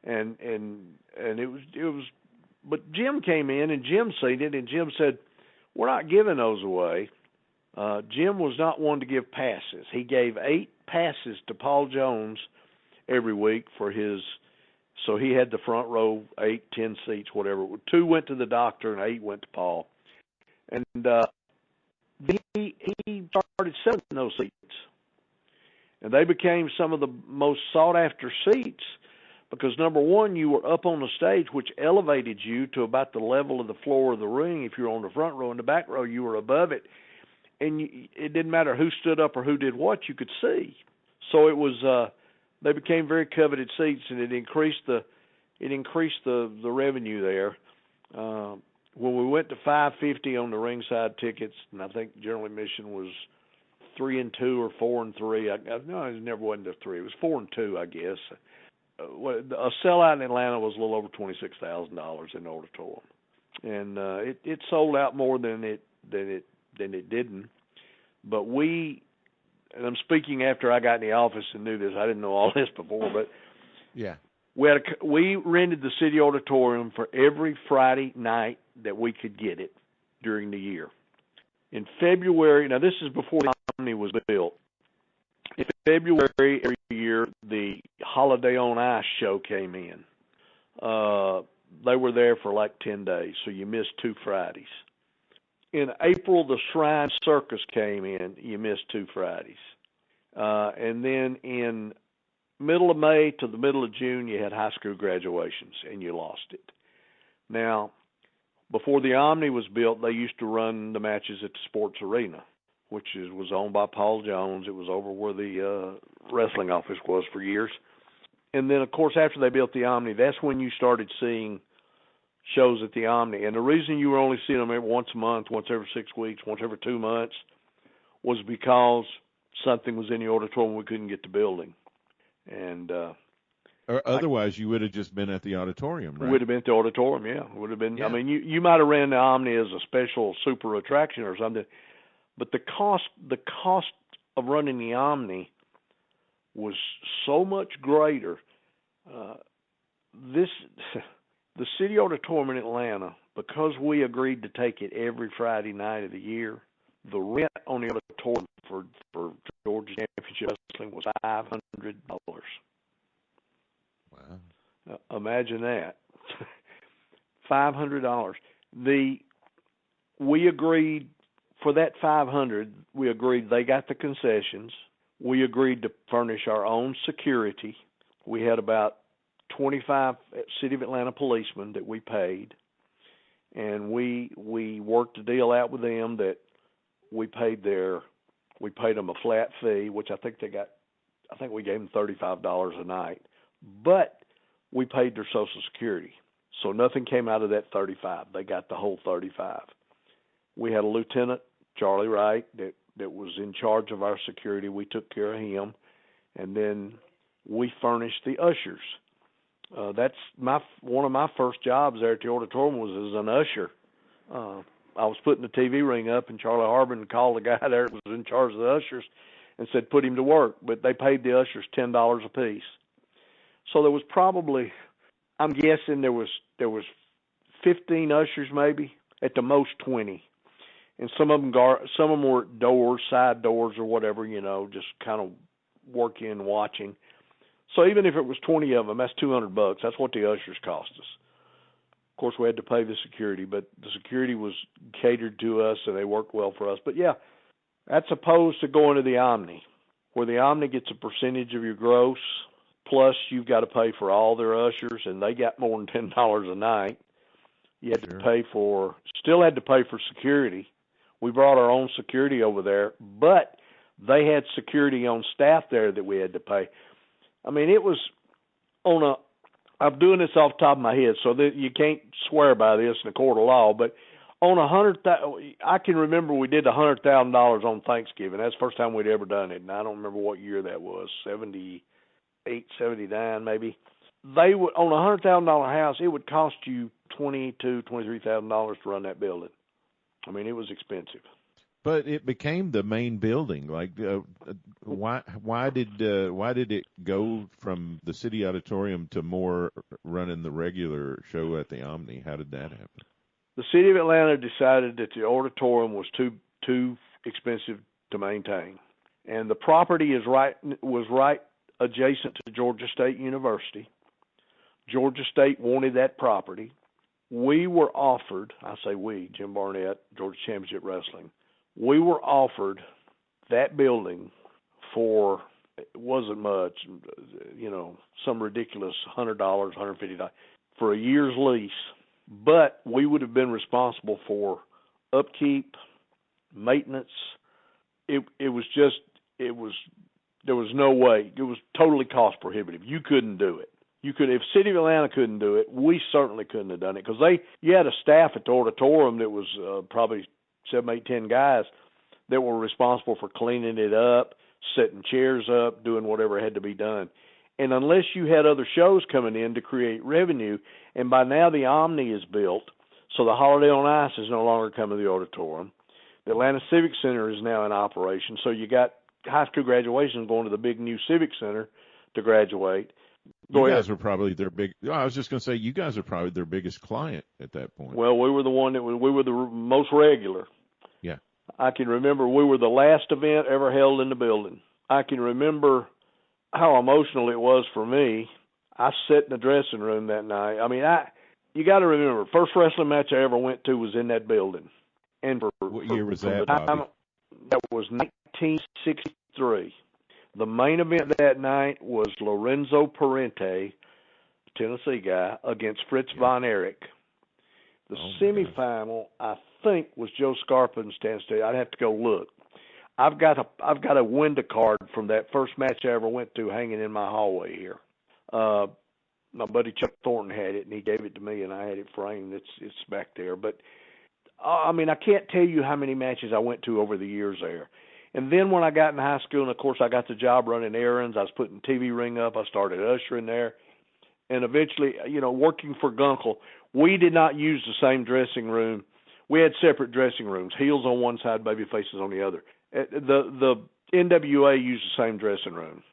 and it was. But Jim came in, and Jim seen it, and Jim said, "We're not giving those away." Jim was not one to give passes. He gave 8 passes to Paul Jones every week for his, so he had the front row, 8, 10 seats, whatever. 2 went to the doctor and 8 went to Paul. And he started selling those seats. And they became some of the most sought-after seats because, number one, you were up on the stage, which elevated you to about the level of the floor of the ring. If you were on the front row and the back row, you were above it. And it didn't matter who stood up or who did what, you could see. So it was they became very coveted seats, and it increased the revenue there. When we went to $5.50 on the ringside tickets, and I think general admission was 3 and 2 or 4 and 3. No, it never wasn't a 3. It was 4 and 2, I guess. A sellout in Atlanta was a little over $26,000 in the auditorium, and it sold out more than it didn't. But and I'm speaking after I got in the office and knew this. I didn't know all this before, but yeah, we rented the City Auditorium for every Friday night that we could get it during the year. In February, now this is before the Omni was built. In February every year, the Holiday on Ice show came in. They were there for like 10 days, so you missed 2 Fridays. In April, the Shrine Circus came in. You missed 2 Fridays. And then in middle of May to the middle of June, you had high school graduations, and you lost it. Now, before the Omni was built, they used to run the matches at the Sports Arena, which was owned by Paul Jones. It was over where the wrestling office was for years. And then, of course, after they built the Omni, that's when you started seeing shows at the Omni. And the reason you were only seeing them once a month, once every 6 weeks, once every 2 months, was because something was in the auditorium we couldn't get the building. And or otherwise, you would have just been at the auditorium, right? Would have been at the auditorium, yeah. Would have been. Yeah. I mean, you might have ran the Omni as a special super attraction or something, but the cost of running the Omni was so much greater. The City Auditorium in Atlanta, because we agreed to take it every Friday night of the year, the rent on the auditorium for Georgia Championship Wrestling was $500. Wow. Imagine that. $500. We agreed for that $500. We agreed they got the concessions. We agreed to furnish our own security. We had about 25 City of Atlanta policemen that we paid, and we worked a deal out with them that we paid them a flat fee, which I think we gave them $35 a night, but we paid their Social Security, so nothing came out of that $35. They got the whole $35. We had a lieutenant, Charlie Wright, that was in charge of our security. We took care of him, and then we furnished the ushers. That's one of my first jobs there at the auditorium was as an usher. I was putting the TV ring up, and Charlie Harbin called the guy there that was in charge of the ushers and said, put him to work. But they paid the ushers $10 apiece. So there was probably, I'm guessing there was 15 ushers maybe, at the most 20. And some of them were at doors, side doors or whatever, just kind of working, watching. So even if it was 20 of them, that's $200. That's what the ushers cost us. Of course, we had to pay the security, but the security was catered to us, and they worked well for us. But, yeah, that's opposed to going to the Omni, where the Omni gets a percentage of your gross, plus you've got to pay for all their ushers, and they got more than $10 a night. You had to pay still had to pay for security. We brought our own security over there, but they had security on staff there that we had to pay. I mean, it was on a. I'm doing this off the top of my head, so that you can't swear by this in a court of law. But on I can remember we did $100,000 on Thanksgiving. That's the first time we'd ever done it, and I don't remember what year that was. 78, 79, maybe. They would on a $100,000 house. It would cost you $23,000 to run that building. I mean, it was expensive. But it became the main building. Like, why did it go from the City Auditorium to more running the regular show at the Omni? How did that happen? The City of Atlanta decided that the auditorium was too expensive to maintain, and the property was right adjacent to Georgia State University. Georgia State wanted that property. We were offered, I say we, Jim Barnett, Georgia Championship Wrestling, we were offered that building for, it wasn't much, some ridiculous $100, $150 for a year's lease, but we would have been responsible for upkeep, maintenance. There was no way. It was totally cost prohibitive. You couldn't do it. If City of Atlanta couldn't do it, we certainly couldn't have done it, because you had a staff at the auditorium that was probably 7, 8, 10 guys that were responsible for cleaning it up, setting chairs up, doing whatever had to be done. And unless you had other shows coming in to create revenue, and by now the Omni is built, so the Holiday on Ice is no longer coming to the auditorium. The Atlanta Civic Center is now in operation, so you got high school graduations going to the big new Civic Center to graduate. You guys were probably their I was just going to say, you guys are probably their biggest client at that point. Well, we were we were the most regular. Yeah. I can remember we were the last event ever held in the building. I can remember how emotional it was for me. I sat in the dressing room that night. I mean, you got to remember, first wrestling match I ever went to was in that building. And what year was that, Bobby? That was 1963. The main event that night was Lorenzo Parente, Tennessee guy, against Fritz Von Erich. The semifinal, I think, was Joe Scarpa and Stan State. I'd have to go look. I've got a window card from that first match I ever went to hanging in my hallway here. My buddy Chuck Thornton had it, and he gave it to me, and I had it framed. It's back there. But I mean, I can't tell you how many matches I went to over the years there. And then when I got in high school, and of course I got the job running errands, I was putting TV ring up, I started ushering there. And eventually, working for Gunkel, we did not use the same dressing room. We had separate dressing rooms, heels on one side, baby faces on the other. The NWA used the same dressing room,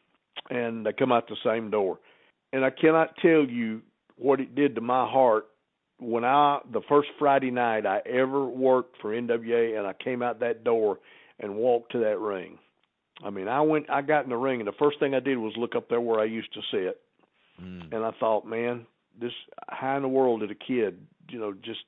and they come out the same door. And I cannot tell you what it did to my heart when the first Friday night I ever worked for NWA, and I came out that door and walked to that ring. I mean, I got in the ring, and the first thing I did was look up there where I used to sit. And I thought, man, how in the world did a kid, just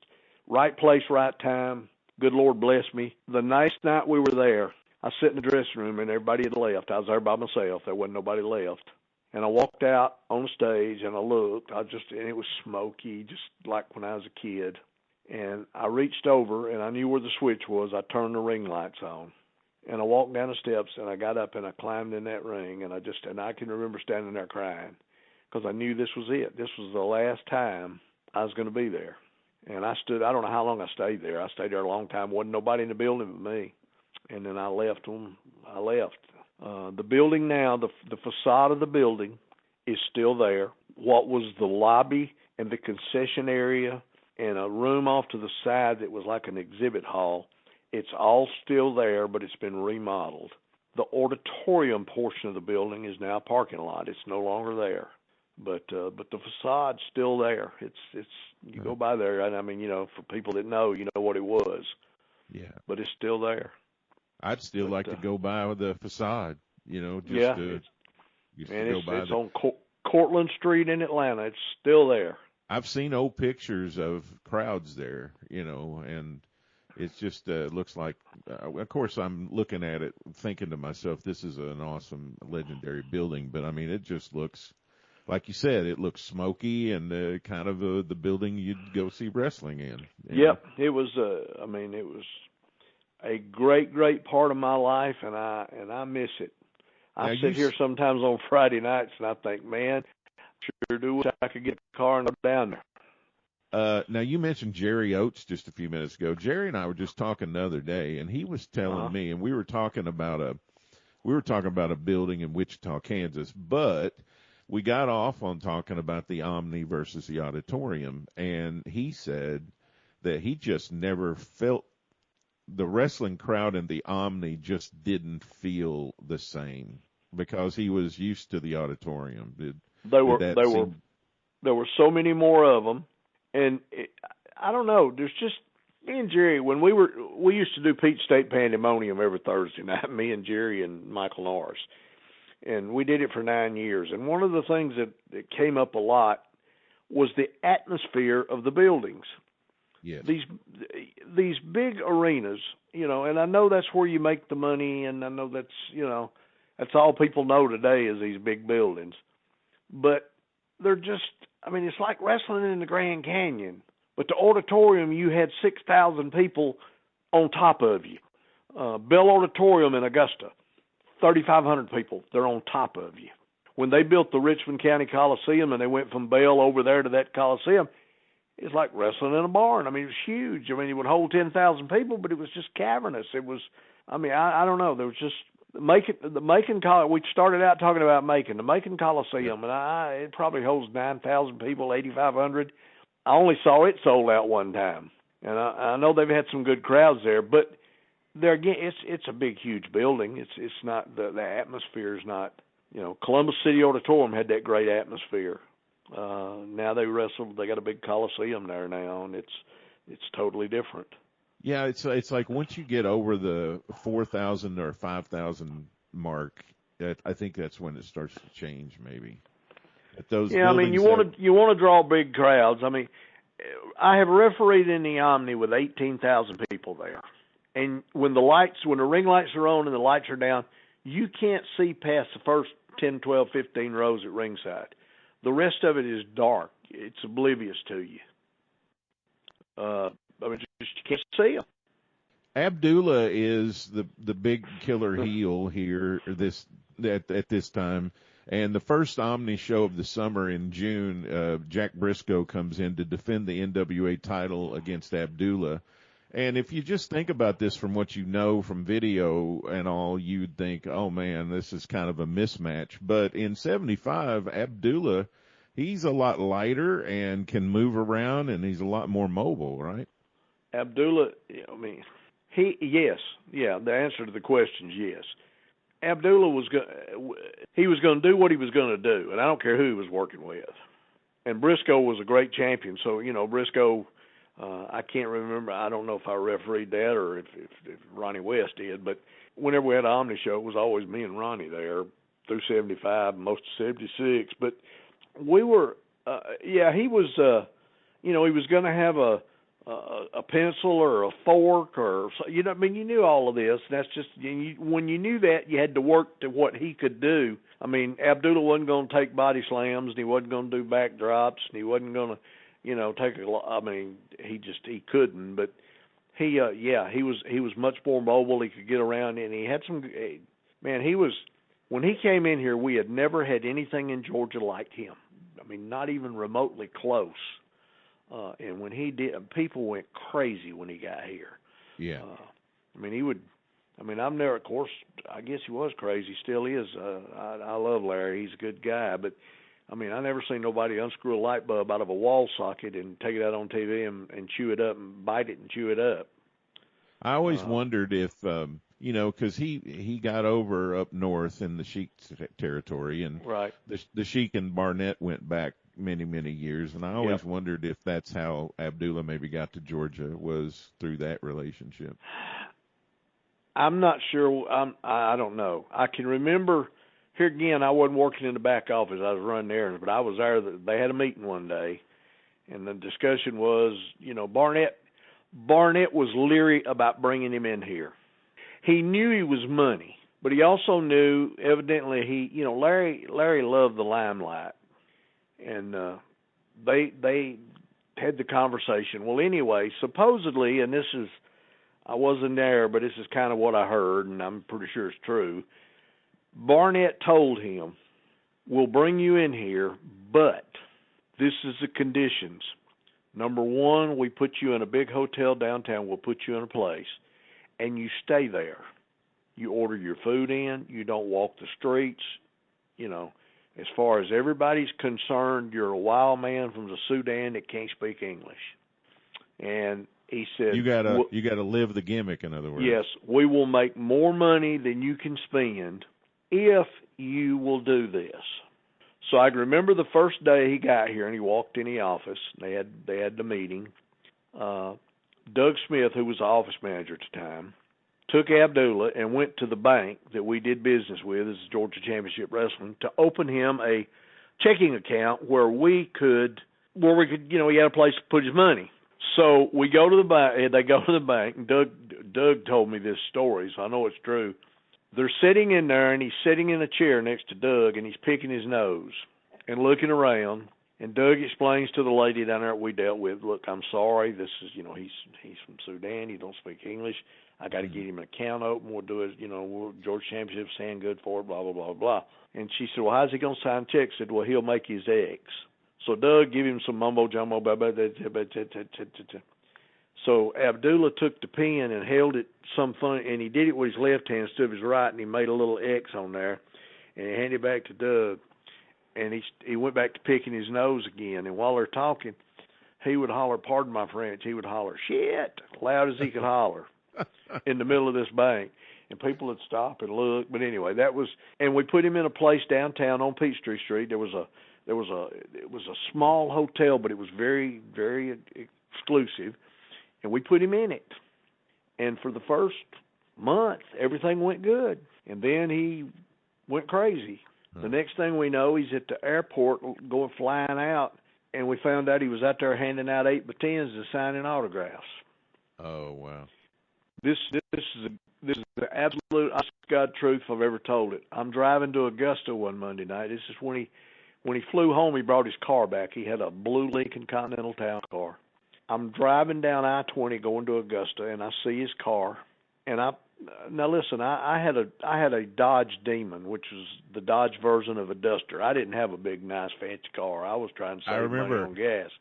right place, right time, good Lord bless me. The nice night we were there, I sat in the dressing room, and everybody had left. I was there by myself. There wasn't nobody left. And I walked out on the stage, and I looked. And it was smoky, just like when I was a kid. And I reached over, and I knew where the switch was. I turned the ring lights on. And I walked down the steps, and I got up, and I climbed in that ring. And I can remember standing there crying, because I knew this was it. This was the last time I was going to be there. And I don't know how long I stayed there. I stayed there a long time. Wasn't nobody in the building but me. And then I left them. I left. The building now, the facade of the building is still there. What was the lobby and the concession area and a room off to the side that was like an exhibit hall, it's all still there, but it's been remodeled. The auditorium portion of the building is now a parking lot. It's no longer there. But the facade's still there. It's you go by there, and I mean, for people that know, what it was. Yeah. But it's still there. I'd still like to go by with the facade, just to go by. It's on Cortlandt Street in Atlanta. It's still there. I've seen old pictures of crowds there, and it's just looks like, of course, I'm looking at it thinking to myself, this is an awesome, legendary building. But, I mean, it just looks, like you said, it looks smoky and kind of the building you'd go see wrestling in. Yep. It was, it was a great, great part of my life, and I miss it. I sit here sometimes on Friday nights and I think, man, sure do wish I could get a car and go down there. Now you mentioned Jerry Oates just a few minutes ago. Jerry and I were just talking the other day, and he was telling me, and we were talking about a building in Wichita, Kansas, but we got off on talking about the Omni versus the Auditorium, and he said that he just never felt the wrestling crowd in the Omni just didn't feel the same because he was used to the Auditorium. There were so many more of them, and I don't know. There's just me and Jerry when we used to do Peach State Pandemonium every Thursday night. Me and Jerry and Michael Norris, and we did it for 9 years. And one of the things that came up a lot was the atmosphere of the buildings. Yes. These big arenas, and I know that's where you make the money, and I know that's all people know today is these big buildings. But they're just, it's like wrestling in the Grand Canyon. But the auditorium, you had 6,000 people on top of you. Bell Auditorium in Augusta, 3,500 people, they're on top of you. When they built the Richmond County Coliseum and they went from Bell over there to that Coliseum, it's like wrestling in a barn. It was huge. It would hold 10,000 people, but it was just cavernous. It was, I don't know. There was just the Macon Coliseum. We started out talking about Macon, the Macon Coliseum, and it probably holds 9,000 people, 8,500. I only saw it sold out one time, and I know they've had some good crowds there, but there again, it's a big, huge building. It's not the atmosphere is not. Columbus City Auditorium had that great atmosphere. Now they got a big Coliseum there now, and it's totally different. Yeah, it's like once you get over the 4,000 or 5,000 mark, I think that's when it starts to change, maybe. At those you want to draw big crowds. I have refereed in the Omni with 18,000 people there, and when the ring lights are on and the lights are down, you can't see past the first 10, 12, 15 rows at ringside. The rest of it is dark. It's oblivious to you. You can't see them. Abdullah is the big killer heel here at this time. And the first Omni show of the summer in June, Jack Brisco comes in to defend the NWA title against Abdullah. And if you just think about this from what you know from video and all, you'd think, oh, man, this is kind of a mismatch. But in 75, Abdullah, he's a lot lighter and can move around, and he's a lot more mobile, right? Abdullah, yes. Yeah, the answer to the question is yes. Abdullah was going to do what he was going to do, and I don't care who he was working with. And Brisco was a great champion, so, Brisco, I can't remember. I don't know if I refereed that or if Ronnie West did, but whenever we had an Omni show, it was always me and Ronnie there through 75, most of 76. But we were, he was, he was going to have a pencil or a fork or, you knew all of this. That's just, when you knew that, you had to work to what he could do. Abdullah wasn't going to take body slams, and he wasn't going to do backdrops, and he wasn't going to, he couldn't, but he was much more mobile. He could get around, and he had when he came in here, we had never had anything in Georgia like him. Not even remotely close. And when he did, people went crazy when he got here. Yeah. He would, I'm there, of course, I guess he was crazy, still is. I love Larry. He's a good guy, but I never seen nobody unscrew a light bulb out of a wall socket and take it out on TV and chew it up and bite it and chew it up. I always wondered if, because he got over up north in the Sheik territory, and right. the Sheik and Barnett went back many, many years, and I always wondered if that's how Abdullah maybe got to Georgia, was through that relationship. I'm not sure. I don't know. I can remember. Here again, I wasn't working in the back office. I was running errands, but I was there. They had a meeting one day, and the discussion was, Barnett was leery about bringing him in here. He knew he was money, but he also knew, evidently, Larry loved the limelight, and they had the conversation. Well, anyway, supposedly, and this is, I wasn't there, but this is kind of what I heard, and I'm pretty sure it's true. Barnett told him, we'll bring you in here, but this is the conditions. Number one, we put you in a big hotel downtown. We'll put you in a place, and you stay there. You order your food in. You don't walk the streets. You know, as far as everybody's concerned, you're a wild man from the Sudan that can't speak English. And he said, you gotta live the gimmick, in other words. Yes, we will make more money than you can spend if you will do this. So I remember the first day he got here and he walked in the office. They had the meeting. Doug Smith, who was the office manager at the time, took Abdullah and went to the bank that we did business with, this is Georgia Championship Wrestling, to open him a checking account where we could, you know, he had a place to put his money. So we go to the bank. They go to the bank. And Doug told me this story, so I know it's true. They're sitting in there, and he's sitting in a chair next to Doug, and he's picking his nose and looking around. And Doug explains to the lady down there that we dealt with, look, I'm sorry. This is, you know, he's from Sudan. He don't speak English. I got to get him an account open. We'll do it, you know, Georgia Championship saying good for it, blah, blah, blah, blah. And she said, well, how's he going to sign checks? I said, well, he'll make his eggs. So Doug give him some mumbo-jumbo. So Abdullah took the pen and held it some fun, and he did it with his left hand instead of his right, and he made a little X on there, and he handed it back to Doug, and he went back to picking his nose again. And while they're talking, he would holler, pardon my French, he would holler, shit, loud as he could holler in the middle of this bank. And people would stop and look. But anyway, and we put him in a place downtown on Peachtree Street. It was a small hotel, but it was very, very exclusive. And we put him in it. And for the first month, everything went good. And then he went crazy. The next thing we know, he's at the airport flying out, and we found out he was out there handing out 8x10s and signing autographs. Oh, wow. This is the absolute honest God truth if I've ever told it. I'm driving to Augusta one Monday night. This is when he flew home, he brought his car back. He had a blue Lincoln Continental Town car. I'm driving down I-20 going to Augusta, and I see his car. And now listen, I had a Dodge Demon, which was the Dodge version of a Duster. I didn't have a big, nice, fancy car. I was trying to save money on gas.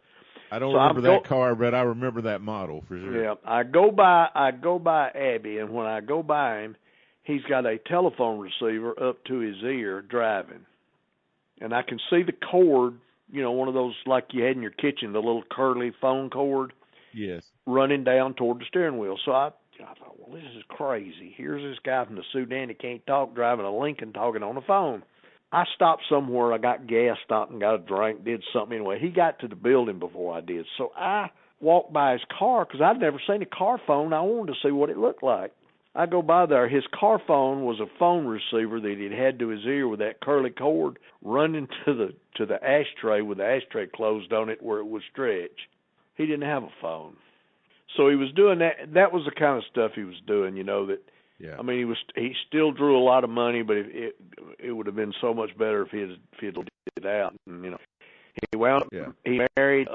I don't remember that car, but I remember that model for sure. Yeah, I go by Abby, and when I go by him, he's got a telephone receiver up to his ear driving. And I can see the cord, you know, one of those like you had in your kitchen, the little curly phone cord. Yes. Running down toward the steering wheel. So I thought, well, this is crazy. Here's this guy from the Sudan that can't talk, driving a Lincoln, talking on the phone. I stopped somewhere. I got gas, stopped and got a drink, did something. Anyway, he got to the building before I did. So I walked by his car because I'd never seen a car phone. I wanted to see what it looked like. I go by there. His car phone was a phone receiver that he'd had to his ear with that curly cord running to the ashtray with the ashtray closed on it where it would stretch. He didn't have a phone. So he was doing that. That was the kind of stuff he was doing, you know, that, yeah. I mean, he still drew a lot of money, but it would have been so much better if he had let it out. And, you know, he married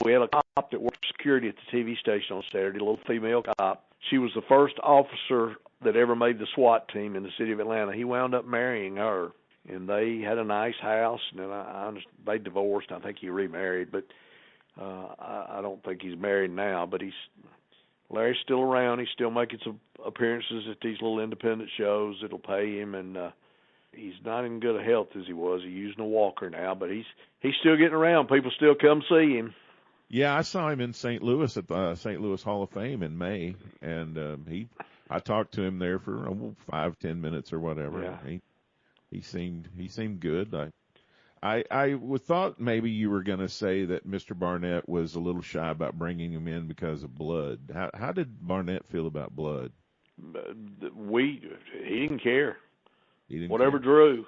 we had a cop that worked security at the TV station on Saturday, a little female cop. She was the first officer that ever made the SWAT team in the city of Atlanta. He wound up marrying her, and they had a nice house, and then they divorced. I think he remarried, but I don't think he's married now. But Larry's still around. He's still making some appearances at these little independent shows that'll pay him, and he's not in good health as he was. He's using a walker now, but he's still getting around. People still come see him. Yeah, I saw him in St. Louis at the St. Louis Hall of Fame in May, and I talked to him there for 5-10 minutes or whatever. Yeah. He seemed good. I thought maybe you were going to say that Mr. Barnett was a little shy about bringing him in because of blood. How did Barnett feel about blood? He didn't care. He didn't Whatever care. Drew.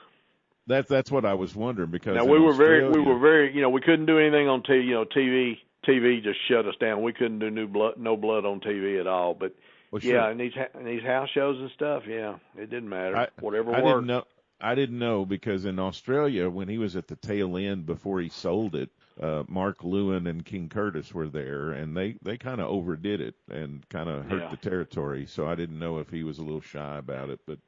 That's what I was wondering because now we were very you know, we couldn't do anything on TV. You know, TV just shut us down. We couldn't do no blood on TV at all. But well, sure. Yeah, and these house shows and stuff, yeah, it didn't matter. Whatever worked. I didn't know because in Australia, when he was at the tail end before he sold it, Mark Lewin and King Curtis were there, and they kind of overdid it and kind of hurt the territory. So I didn't know if he was a little shy about it. But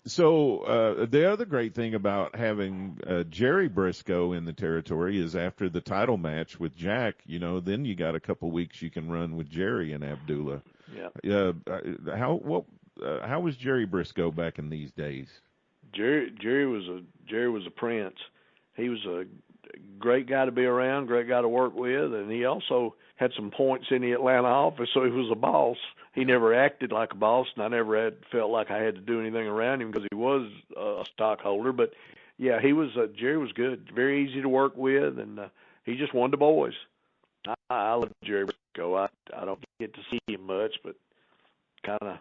So the other great thing about having Jerry Brisco in the territory is after the title match with Jack, then you got a couple weeks you can run with Jerry and Abdullah. Yeah. How was Jerry Brisco back in these days? Jerry was a prince. He was a great guy to be around, great guy to work with, and he also had some points in the Atlanta office, so he was a boss. He never acted like a boss, and I never felt like I had to do anything around him because he was a stockholder. But yeah, Jerry was good, very easy to work with, and he just won the boys. I love Jerry Brisco. I don't get to see him much, but kind of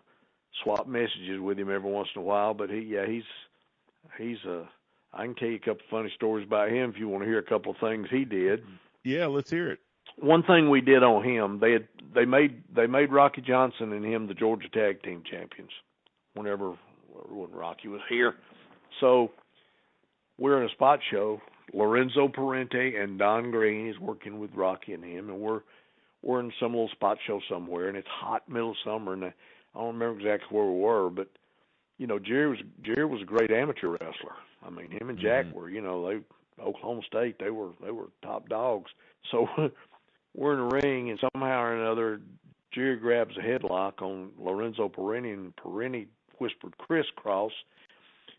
swap messages with him every once in a while. But he's I can tell you a couple funny stories about him if you want to hear a couple of things he did. Yeah, let's hear it. One thing we did on him, they made Rocky Johnson and him the Georgia Tag Team Champions when Rocky was here. So we're in a spot show. Lorenzo Parente and Don Greene is working with Rocky and him, and we're in some little spot show somewhere, and it's hot middle of summer, and I don't remember exactly where we were, but Jerry was a great amateur wrestler. I mean, him and Jack were, Oklahoma State, they were top dogs. So we're in the ring, and somehow or another, Jerry grabs a headlock on Lorenzo Parente, and Parente whispered crisscross,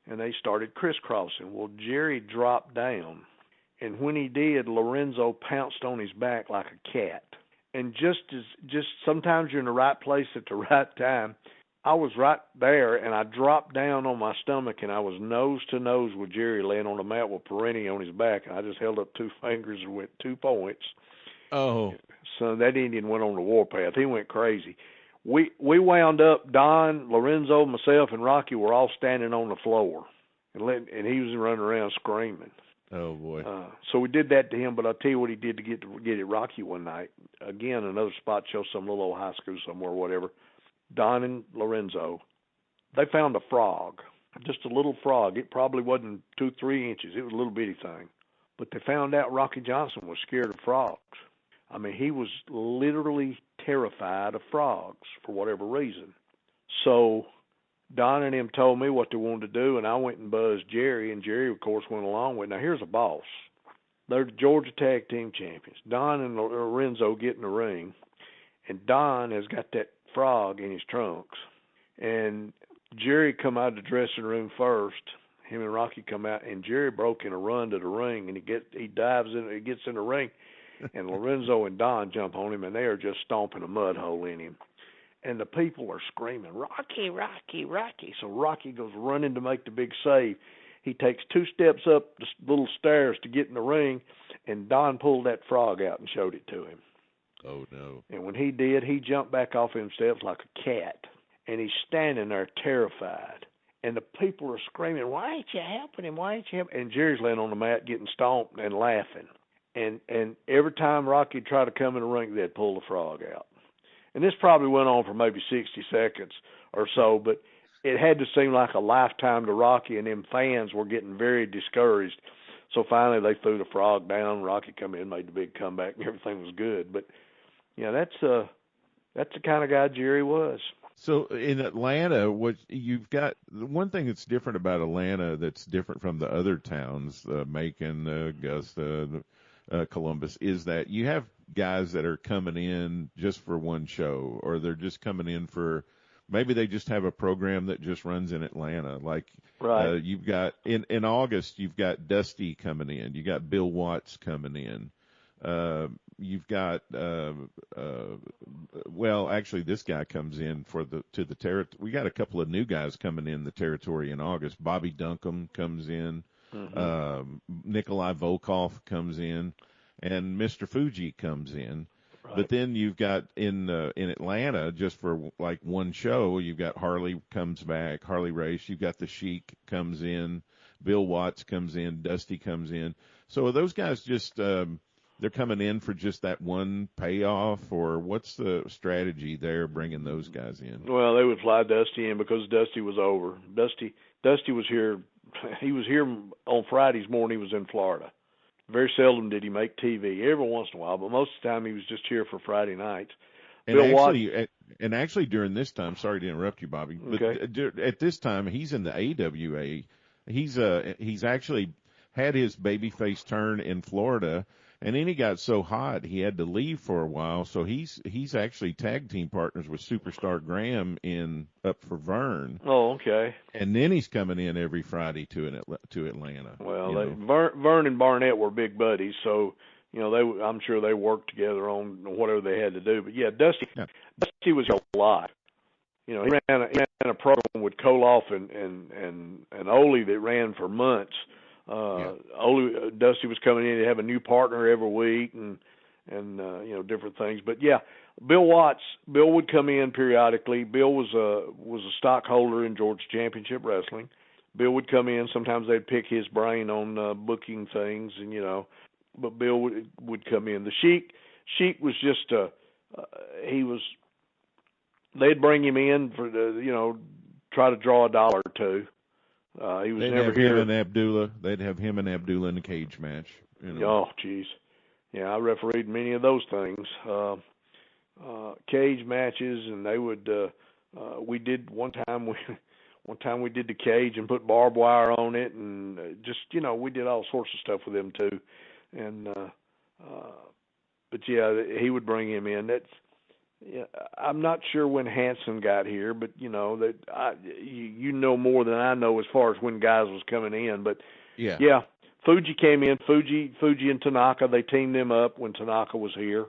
and they started crisscrossing. Well, Jerry dropped down, and when he did, Lorenzo pounced on his back like a cat. And just sometimes you're in the right place at the right time. I was right there, and I dropped down on my stomach, and I was nose to nose with Jerry laying on the mat with Parente on his back, and I just held up 2 fingers and went 2 points. Oh. So that Indian went on the warpath. He went crazy. We wound up, Don, Lorenzo, myself, and Rocky were all standing on the floor, and he was running around screaming. Oh, boy. So we did that to him, but I'll tell you what he did to get at Rocky one night. Again, another spot show, some little old high school somewhere, whatever. Don and Lorenzo, they found a frog, just a little frog. It probably wasn't 2-3 inches. It was a little bitty thing. But they found out Rocky Johnson was scared of frogs. I mean, he was literally terrified of frogs for whatever reason. So Don and him told me what they wanted to do, and I went and buzzed Jerry, and Jerry, of course, went along with it. Now, here's a boss. They're the Georgia Tag Team Champions. Don and Lorenzo get in the ring, and Don has got that frog in his trunks. And Jerry come out of the dressing room first. Him and Rocky come out, and Jerry broke in a run to the ring, and he dives in, he gets in the ring, and Lorenzo and Don jump on him, and they are just stomping a mud hole in him. And the people are screaming, Rocky, Rocky, Rocky. So Rocky goes running to make the big save. He takes 2 steps up the little stairs to get in the ring, and Don pulled that frog out and showed it to him. Oh, no. And when he did, he jumped back off him steps like a cat, and he's standing there terrified. And the people are screaming, why ain't you helping him? Why ain't you helping him? And Jerry's laying on the mat getting stomped and laughing. And every time Rocky tried to come in the ring, they'd pull the frog out. And this probably went on for maybe 60 seconds or so, but it had to seem like a lifetime to Rocky, and them fans were getting very discouraged. So finally they threw the frog down, Rocky come in, made the big comeback, and everything was good. But, that's the kind of guy Jerry was. So in Atlanta, what you've got, the one thing that's different about Atlanta that's different from the other towns, Macon, Augusta, Columbus, is that you have guys that are coming in just for one show, or they're just coming in for, maybe they just have a program that just runs in Atlanta. Like, right. You've got, in August, you've got Dusty coming in. You got Bill Watts coming in. You've got, well, actually this guy comes in to the territory. We got a couple of new guys coming in the territory in August. Bobby Duncombe comes in. Mm-hmm. Nikolai Volkov comes in, and Mr. Fuji comes in. Right. But then you've got in Atlanta, just for like one show, you've got Harley comes back, Harley Race. You've got the Sheik comes in, Bill Watts comes in, Dusty comes in. So are those guys just they're coming in for just that one payoff, or what's the strategy there bringing those guys in? Well, they would fly Dusty in because Dusty was over. Dusty was here. He was here on Fridays morning. He was in Florida. Very seldom did he make TV. Every once in a while, but most of the time he was just here for Friday nights. And Bill actually, And actually during this time, sorry to interrupt you, Bobby, but at this time he's in the AWA. He's actually had his babyface turn in Florida, and then he got so hot he had to leave for a while. So he's actually tag team partners with Superstar Graham up for Vern. Oh, okay. And then he's coming in every Friday to Atlanta. Well, Vern and Barnett were big buddies, so I'm sure they worked together on whatever they had to do. But yeah, Dusty was a lot. He ran a program with Koloff and Ole that ran for months. Dusty was coming in to have a new partner every week and different things. But yeah, Bill would come in periodically. Bill was a stockholder in Georgia Championship Wrestling. Bill would come in. Sometimes they'd pick his brain on booking things, but Bill would come in. The Sheik was just they'd bring him in for try to draw a dollar or two. He was never here. They'd have him and Abdullah in a cage match. Oh, geez. Yeah, I refereed many of those things. Cage matches, and they would. We did one time. We did the cage and put barbed wire on it, and just we did all sorts of stuff with them too. And but yeah, he would bring him in. I'm not sure when Hanson got here, but you know more than I know as far as when guys was coming in. But yeah, Fuji came in. Fuji and Tanaka, they teamed them up when Tanaka was here.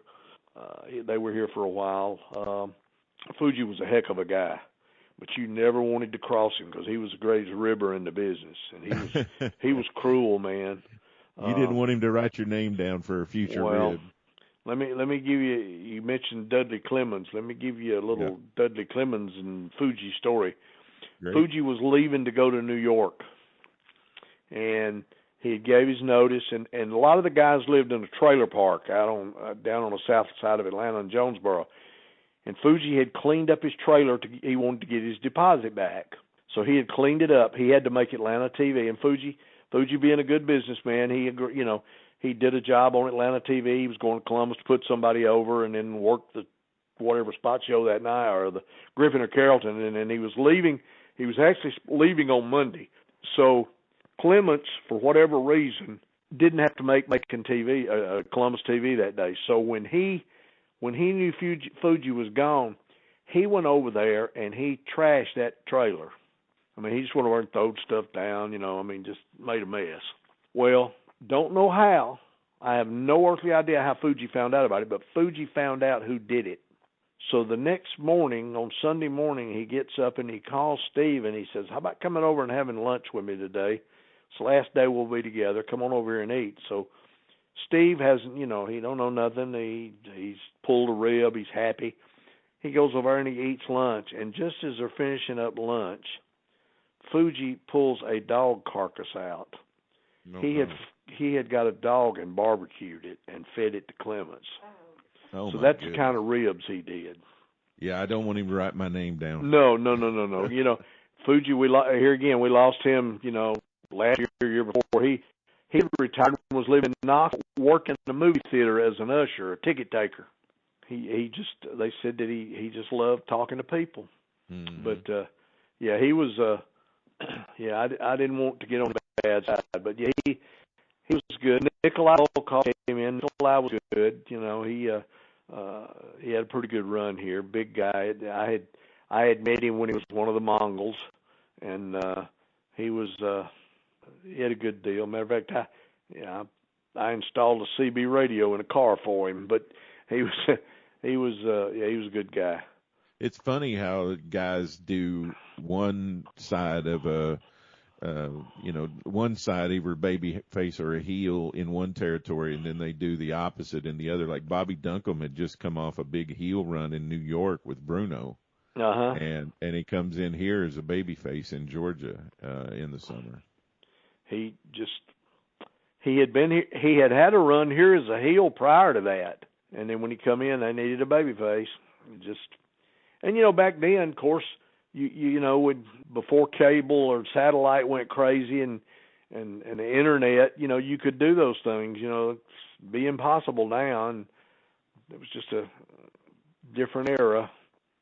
They were here for a while. Fuji was a heck of a guy, but you never wanted to cross him because he was the greatest ribber in the business, and he was cruel, man. You didn't want him to write your name down for a future rib. Let me give you. You mentioned Dudley Clemens. Let me give you a little Dudley Clemens and Fuji story. Great. Fuji was leaving to go to New York, and he gave his notice. And a lot of the guys lived in a trailer park down on the south side of Atlanta in Jonesboro. And Fuji had cleaned up his trailer. He wanted to get his deposit back, so he had cleaned it up. He had to make Atlanta TV, and Fuji being a good businessman, he did a job on Atlanta TV. He was going to Columbus to put somebody over and then work the whatever spot show that night, or the Griffin or Carrollton, and then he was leaving. He was actually leaving on Monday. So Clements, for whatever reason, didn't have to make Columbus TV that day. So when he knew Fuji was gone, he went over there and he trashed that trailer. I mean, he just went over and throwed stuff down, just made a mess. Well, don't know how. I have no earthly idea how Fuji found out about it, but Fuji found out who did it. So the next morning, on Sunday morning, he gets up and he calls Steve and he says, "How about coming over and having lunch with me today? It's the last day we'll be together. Come on over here and eat." So Steve hasn't, he don't know nothing. He's pulled a rib. He's happy. He goes over and he eats lunch. And just as they're finishing up lunch, Fuji pulls a dog carcass out. He had got a dog and barbecued it and fed it to Clements. Oh, so that's the kind of ribs he did. Yeah, I don't want him to write my name down. No. Fuji, we lost him, last year before. He retired and was living in Knoxville, working in the movie theater as an usher, a ticket taker. They said that he just loved talking to people. Mm-hmm. But, he was, I didn't want to get on the bad side, but yeah, he was good. Nikolai Volkov came in. Nikolai was good. He had a pretty good run here. Big guy. I had met him when he was one of the Mongols, and he had a good deal. Matter of fact, I installed a CB radio in a car for him, but he was a good guy. It's funny how guys do one side of one side, either baby face or a heel in one territory, and then they do the opposite in the other. Like Bobby Duncombe had just come off a big heel run in New York with Bruno. Uh-huh. And he comes in here as a baby face in Georgia in the summer. He had a run here as a heel prior to that. And then when he come in, they needed a baby face. And back then, of course, before cable or satellite went crazy and the internet, you could do those things. It's be impossible now, and it was just a different era.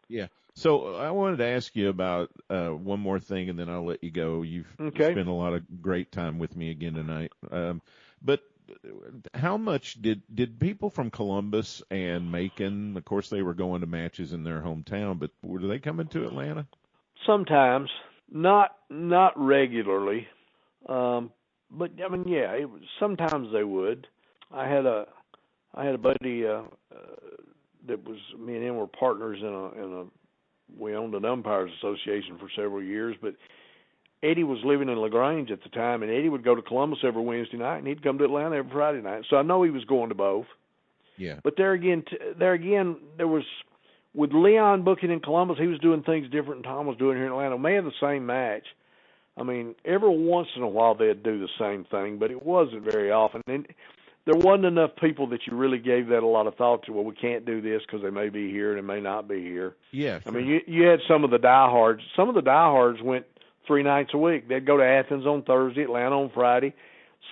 Yeah. So I wanted to ask you about one more thing, and then I'll let you go. You've spent a lot of great time with me again tonight. But how much did people from Columbus and Macon, of course they were going to matches in their hometown, but were they coming to Atlanta? Sometimes, not regularly, but I mean, yeah, sometimes they would. I had a buddy that was, me and him were partners we owned an umpires association for several years, but Eddie was living in LaGrange at the time, and Eddie would go to Columbus every Wednesday night, and he'd come to Atlanta every Friday night. So I know he was going to both. Yeah. But there again, there was, with Leon booking in Columbus, he was doing things different than Tom was doing here in Atlanta. We may have the same match. I mean, every once in a while they'd do the same thing, but it wasn't very often. And there wasn't enough people that you really gave that a lot of thought to. Well, we can't do this because they may be here and they may not be here. Yeah. Sure. I mean, you had some of the diehards. Some of the diehards went 3 nights a week. They'd go to Athens on Thursday, Atlanta on Friday.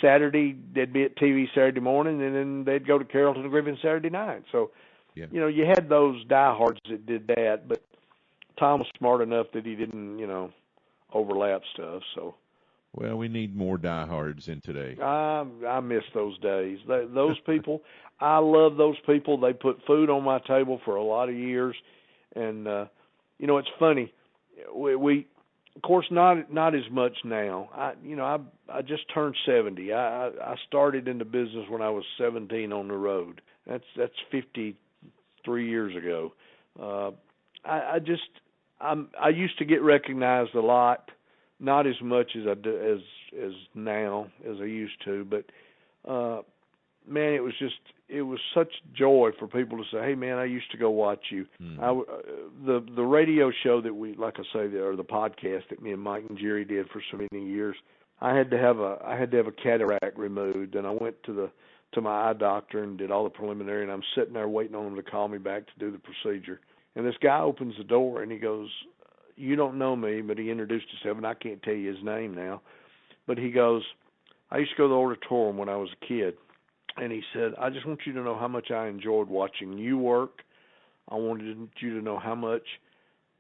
Saturday, they'd be at TV Saturday morning, and then they'd go to Carrollton and Griffin Saturday night. So, yeah. You know, you had those diehards that did that, but Tom was smart enough that he didn't, overlap stuff. So, well, we need more diehards in today. I miss those days. Those people, I love those people. They put food on my table for a lot of years, and it's funny. We of course, not as much now. I just turned 70. I started in the business when I was 17 on the road. That's 53 years ago. I used to get recognized a lot, not as much as I do as now as I used to. But man, it was such joy for people to say, "Hey, man, I used to go watch you." The radio show that we, like I say, or the podcast that me and Mike and Jerry did for so many years, I had to have a cataract removed, and I went to my eye doctor and did all the preliminary, and I'm sitting there waiting on him to call me back to do the procedure. And this guy opens the door and he goes, "You don't know me," but he introduced himself, and I can't tell you his name now, but he goes, "I used to go to the auditorium when I was a kid." And he said, "I just want you to know how much I enjoyed watching you work. I wanted you to know how much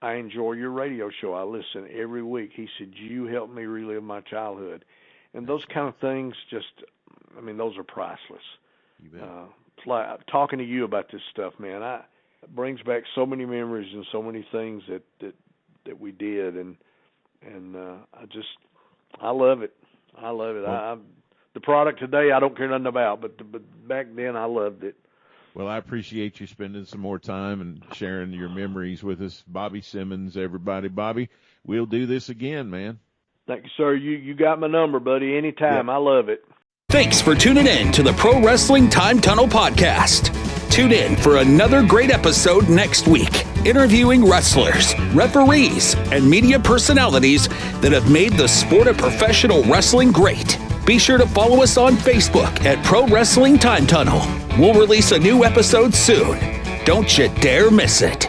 I enjoy your radio show. I listen every week." He said, "You helped me relive my childhood." And those kind of things those are priceless. You bet. It's like talking to you about this stuff, man. It brings back so many memories and so many things that we did. And I love it. I love it. Well, the product today, I don't care nothing about, but back then I loved it. Well, I appreciate you spending some more time and sharing your memories with us. Bobby Simmons, everybody. Bobby, we'll do this again, man. Thank you, sir. You got my number, buddy. Anytime. Yep. I love it. Thanks for tuning in to the Pro Wrestling Time Tunnel Podcast. Tune in for another great episode next week, interviewing wrestlers, referees, and media personalities that have made the sport of professional wrestling great. Be sure to follow us on Facebook at Pro Wrestling Time Tunnel. We'll release a new episode soon. Don't you dare miss it.